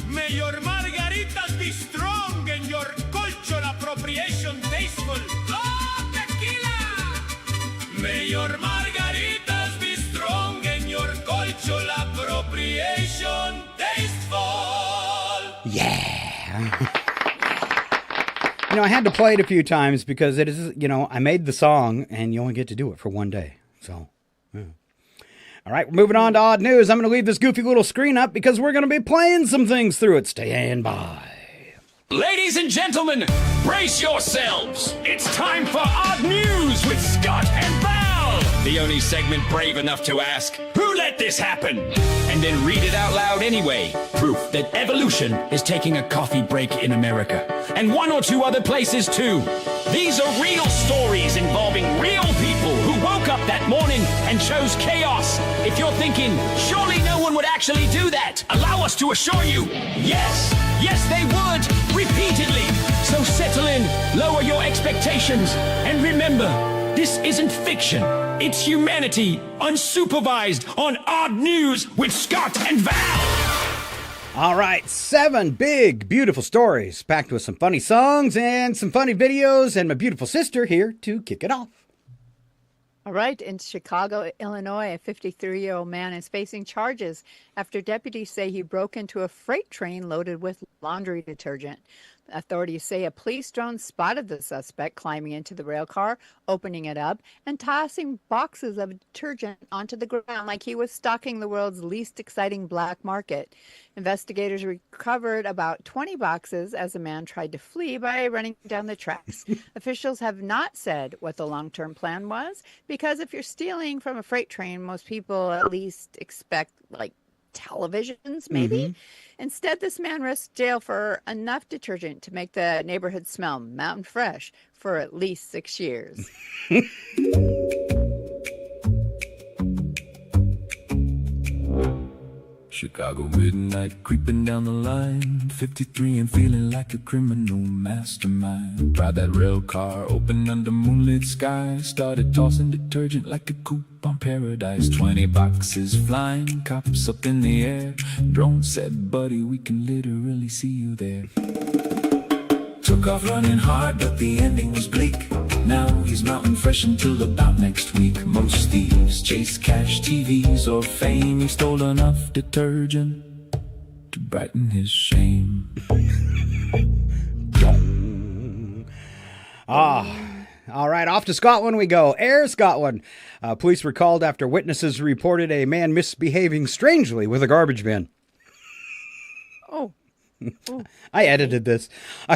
May your margaritas be strong and your cultural appropriation tasteful. Oh, tequila! May your margaritas be strong and your cultural appropriation tasteful. Yeah. I had to play it a few times because it is, I made the song and you only get to do it for one day. So, yeah. All right, we're moving on to odd news. I'm going to leave this goofy little screen up because we're going to be playing some things through it. Stand by. Ladies and gentlemen, brace yourselves. It's time for Odd News with Scott and Val. The only segment brave enough to ask, who let this happen? And then read it out loud anyway. Proof that evolution is taking a coffee break in America. And one or two other places too. These are real stories involving real people who woke up that morning and chose chaos. If you're thinking, surely no one would actually do that, allow us to assure you, yes, they would, repeatedly. So settle in, lower your expectations, and remember, this isn't fiction. It's humanity, unsupervised on Odd News with Scott and Val. All right, 7 big, beautiful stories packed with some funny songs and some funny videos, and my beautiful sister here to kick it off. All right, in Chicago, Illinois, a 53-year-old man is facing charges after deputies say he broke into a freight train loaded with laundry detergent. Authorities say a police drone spotted the suspect climbing into the rail car, opening it up, and tossing boxes of detergent onto the ground like he was stalking the world's least exciting black market. Investigators recovered about 20 boxes as the man tried to flee by running down the tracks. Officials have not said what the long-term plan was, because if you're stealing from a freight train, most people at least expect, televisions, maybe. Mm-hmm. Instead, this man risks jail for enough detergent to make the neighborhood smell mountain fresh for at least 6 years. Chicago midnight, creeping down the line, 53 and feeling like a criminal mastermind. Ride that rail car, open under moonlit skies, started tossing detergent like a coupon paradise. 20 boxes flying, cops up in the air. Drone said, buddy, we can literally see you there. Took off running hard, but the ending was bleak. Now he's mountain fresh until about next week. Most thieves chase cash, TVs, or fame. He stole enough detergent to brighten his shame. All right, off to Scotland we go. Ayr, Scotland. Police were called after witnesses reported a man misbehaving strangely with a garbage bin. Oh. I edited this.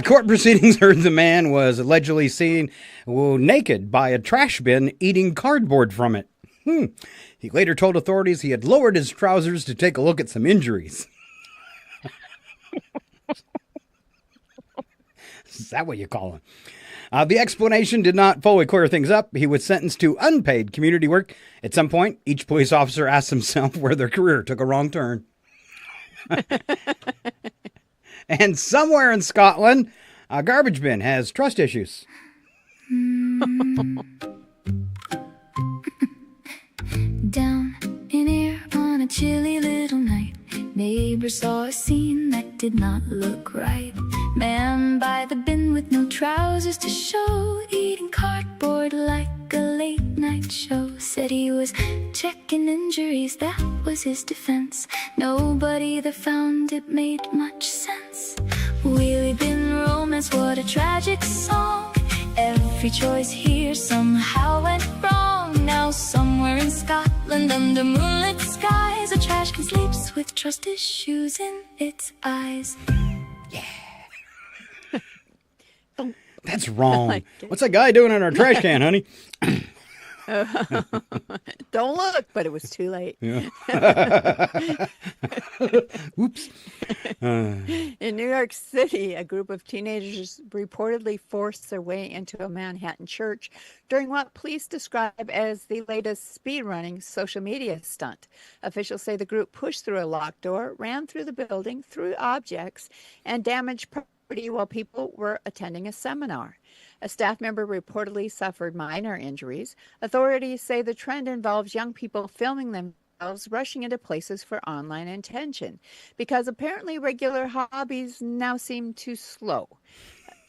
Court proceedings heard the man was allegedly seen naked by a trash bin eating cardboard from it. He later told authorities he had lowered his trousers to take a look at some injuries. Is that what you call him? The explanation did not fully clear things up. He was sentenced to unpaid community work. At some point, each police officer asked himself where their career took a wrong turn. And somewhere in Scotland, a garbage bin has trust issues. Down in Ayr on a chilly little night, neighbors saw a scene that did not look right. Man by the bin with no trousers to show, eating cardboard like a late night show. Said he was checking injuries, that was his defense. Nobody that found it made much sense. Wheelie bin romance, what a tragic song. Every choice here somehow went wrong. Now somewhere in Scotland under moonlit skies, a trash can sleeps with trust issues in its eyes. That's wrong. What's that guy doing in our trash can, honey? Don't look, but it was too late. Yeah. Oops. In New York City, a group of teenagers reportedly forced their way into a Manhattan church during what police describe as the latest speed-running social media stunt. Officials say the group pushed through a locked door, ran through the building, threw objects, and damaged property while people were attending a seminar. A staff member reportedly suffered minor injuries. Authorities say the trend involves young people filming themselves rushing into places for online attention because apparently regular hobbies now seem too slow.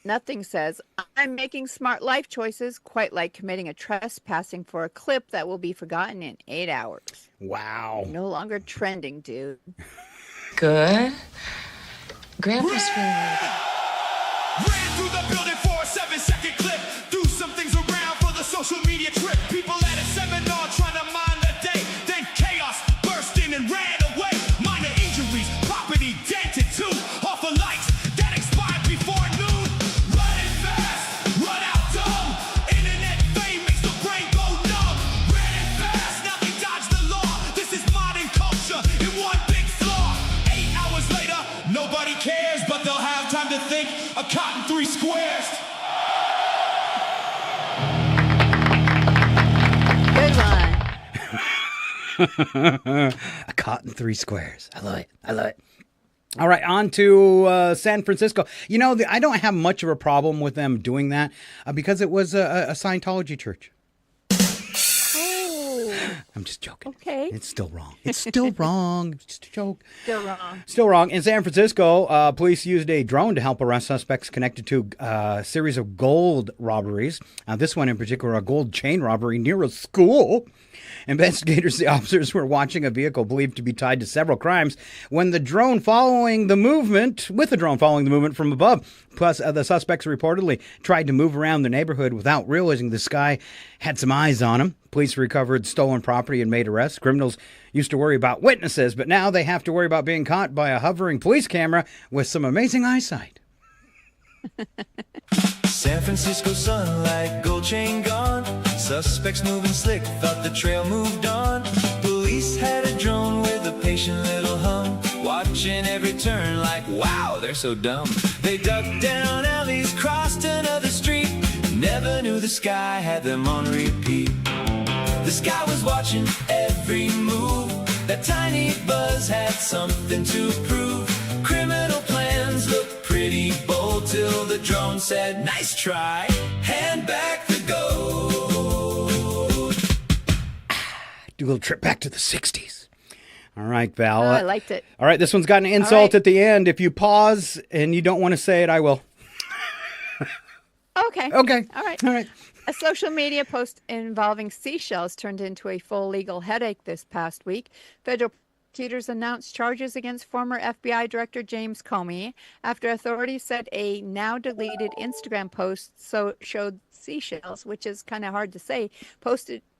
Nothing says, I'm making smart life choices, quite like committing a trespassing for a clip that will be forgotten in 8 hours. Wow. No longer trending, dude. Good. Grandpa's feeling like Ran through the building for a 7-second clip. Do some things around for the social media trip. People at a seminar trying to mind the day. Then chaos burst in and ran away. Minor injuries, property dented too. Off of lights that expired before noon. Running fast, run out dumb. Internet fame makes the brain go numb. Ran fast, now they dodge the law. This is modern culture in one big flaw. 8 hours later, nobody cares, but they'll have time to think. A cotton 3 squares. Good one. A cotton 3 squares. I love it. I love it. All right, on to San Francisco. You know, I don't have much of a problem with them doing that because it was a Scientology church. I'm just joking. Okay. It's still wrong. It's still wrong. It's just a joke. Still wrong. Still wrong. In San Francisco, police used a drone to help arrest suspects connected to a series of gold robberies. This one in particular, a gold chain robbery near a school. Investigators, the officers were watching a vehicle believed to be tied to several crimes when the drone following the movement from above. Plus, the suspects reportedly tried to move around the neighborhood without realizing this guy had some eyes on him. Police recovered stolen property and made arrests. Criminals used to worry about witnesses, but now they have to worry about being caught by a hovering police camera with some amazing eyesight. San Francisco sunlight, gold chain gone. Suspects moving slick, thought the trail moved on. Police had a drone with a patient little hum, watching every turn like, wow, they're so dumb. They ducked down alleys, crossed another street. Never knew the sky had them on repeat. The sky was watching every move. That tiny buzz had something to prove. Criminal plans looked pretty bold till the drone said, nice try, hand back the gold. Do a little trip back to the 60s. All right, Val. I liked it. All right, this one's got an insult at the end. If you pause and you don't want to say it, I will. Okay. Okay. All right. All right. A social media post involving seashells turned into a full legal headache this past week. Federal prosecutors announced charges against former FBI Director James Comey after authorities said a now deleted Instagram post showed seashells, which is kind of hard to say,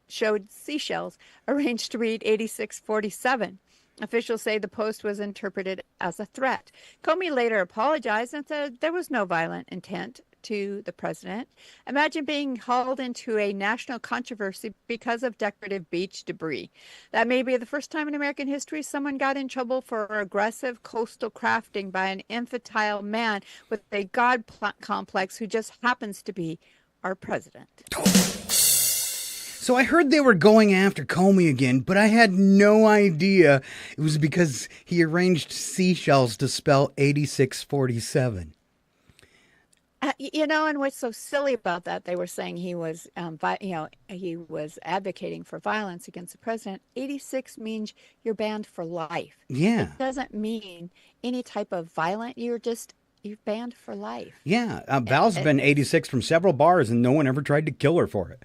showed seashells arranged to read 8647. Officials say the post was interpreted as a threat. Comey later apologized and said there was no violent intent to the president. Imagine being hauled into a national controversy because of decorative beach debris. That may be the first time in American history someone got in trouble for aggressive coastal crafting by an infantile man with a god complex who just happens to be our president. So I heard they were going after Comey again, but I had no idea it was because he arranged seashells to spell 8647. And what's so silly about that? They were saying he was, he was advocating for violence against the president. 86 means you're banned for life. Yeah. It doesn't mean any type of violent. You're banned for life. Yeah. Val's been 86 from several bars, and no one ever tried to kill her for it.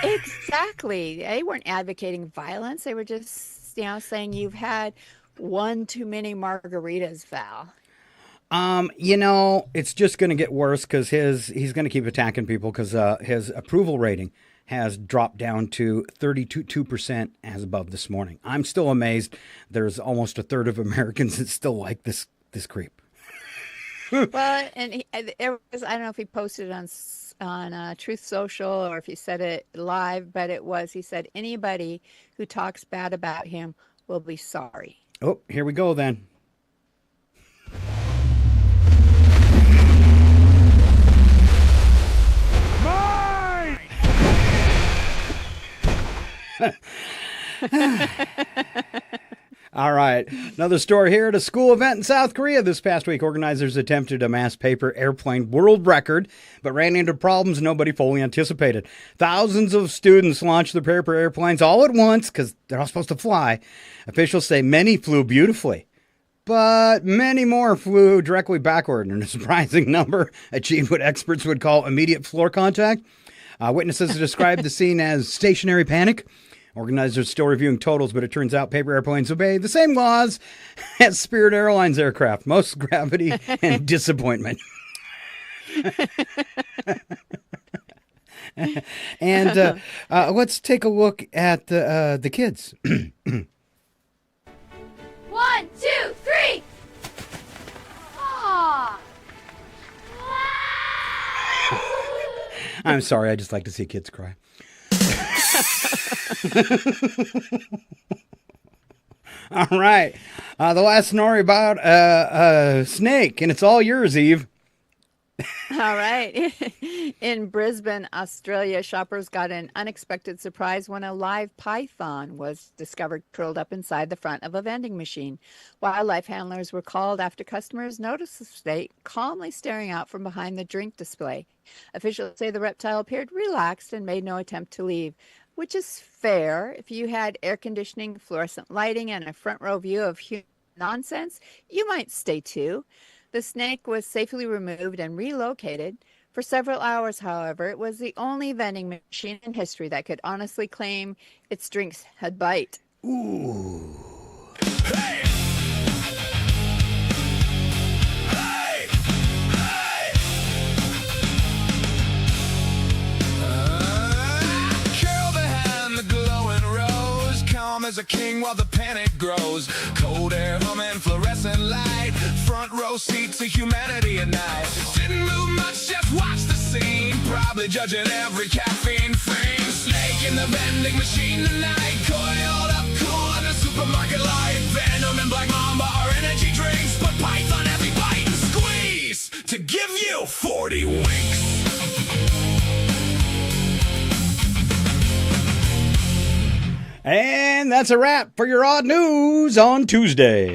Exactly. They weren't advocating violence. They were just, saying you've had one too many margaritas, Val. It's just going to get worse because he's going to keep attacking people because his approval rating has dropped down to 32% as above this morning. I'm still amazed. There's almost a third of Americans that still like this creep. Well, and I don't know if he posted it on Truth Social or if he said it live, but he said anybody who talks bad about him will be sorry. Oh, here we go then. All right. Another story here at a school event in South Korea this past week. Organizers attempted a mass paper airplane world record, but ran into problems nobody fully anticipated. Thousands of students launched their paper airplanes all at once because they're all supposed to fly. Officials say many flew beautifully, but many more flew directly backward, and a surprising number achieved what experts would call immediate floor contact. Witnesses described the scene as stationary panic. Organizers still reviewing totals, but it turns out paper airplanes obey the same laws as Spirit Airlines aircraft. Most gravity and disappointment. And let's take a look at the kids. 1, 2, 3. Aw. I'm sorry, I just like to see kids cry. All right. The last story about a snake, and it's all yours, Eve. All right. In Brisbane, Australia, shoppers got an unexpected surprise when a live python was discovered curled up inside the front of a vending machine. Wildlife handlers were called after customers noticed the snake calmly staring out from behind the drink display. Officials say the reptile appeared relaxed and made no attempt to leave, which is fair. If you had air conditioning, fluorescent lighting, and a front row view of human nonsense, you might stay too. The snake was safely removed and relocated. For several hours, however, it was the only vending machine in history that could honestly claim its drinks had bite. Ooh. Hey! Hey! Hey! Curl behind the glowing rose, calm as a king while the panic grows. Cold air humming, fluorescent light, front row seat to humanity at night. Didn't move much, just watch the scene, probably judging every caffeine fiend. Snake in the vending machine tonight, coiled up cool in a supermarket light. Venom and Black Mamba are energy drinks, but Python every bite and squeeze to give you 40 winks. And that's a wrap for your odd news on Tuesday.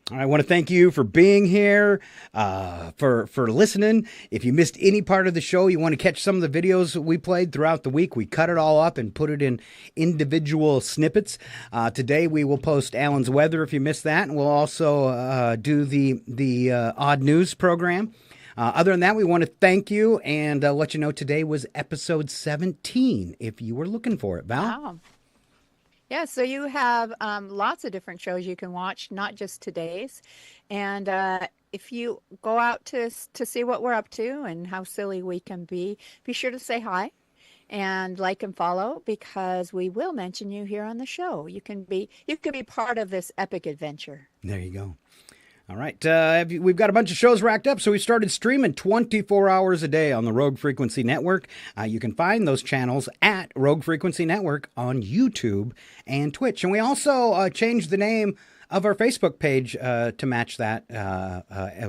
I want to thank you for being here, for listening. If you missed any part of the show, you want to catch some of the videos that we played throughout the week, we cut it all up and put it in individual snippets. Today we will post Alan's weather if you missed that, and we'll also do the odd news program. Other than that, we want to thank you and let you know today was episode 17, if you were looking for it. Val? Wow. Yeah, so you have lots of different shows you can watch, not just today's. And if you go out to see what we're up to and how silly we can be sure to say hi and like and follow, because we will mention you here on the show. You can be part of this epic adventure. There you go. All right, we've got a bunch of shows racked up, so we started streaming 24 hours a day on the Rogue Frequency Network. You can find those channels at Rogue Frequency Network on YouTube and Twitch. And we also changed the name of our Facebook page to match that,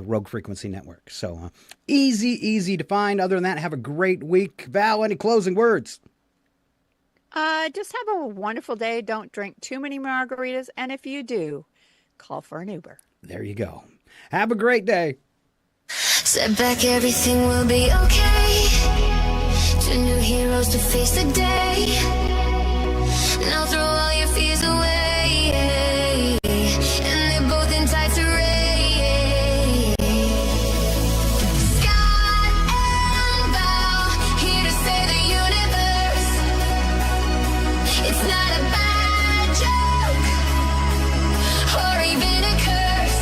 Rogue Frequency Network. So easy to find. Other than that, have a great week. Val, any closing words? Just have a wonderful day. Don't drink too many margaritas. And if you do, call for an Uber. There you go. Have a great day. Set back, everything will be okay. Two new heroes to face the day. Now throw all your fears away. And they're both in tights array. Scott and Val, here to save the universe. It's not a bad joke, or even a curse.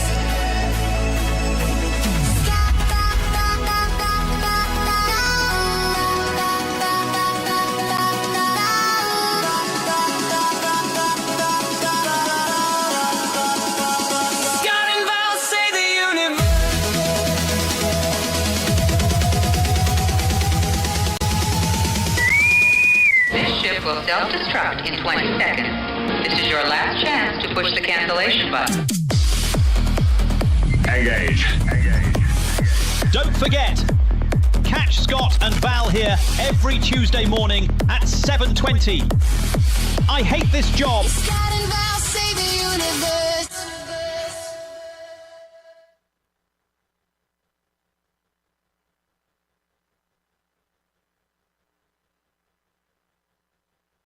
Will self-destruct in 20 seconds. This is your last chance to push the cancellation button. Engage. Don't forget, Catch Scott and Val here every Tuesday morning at 7:20. I hate this job. Scott and Val.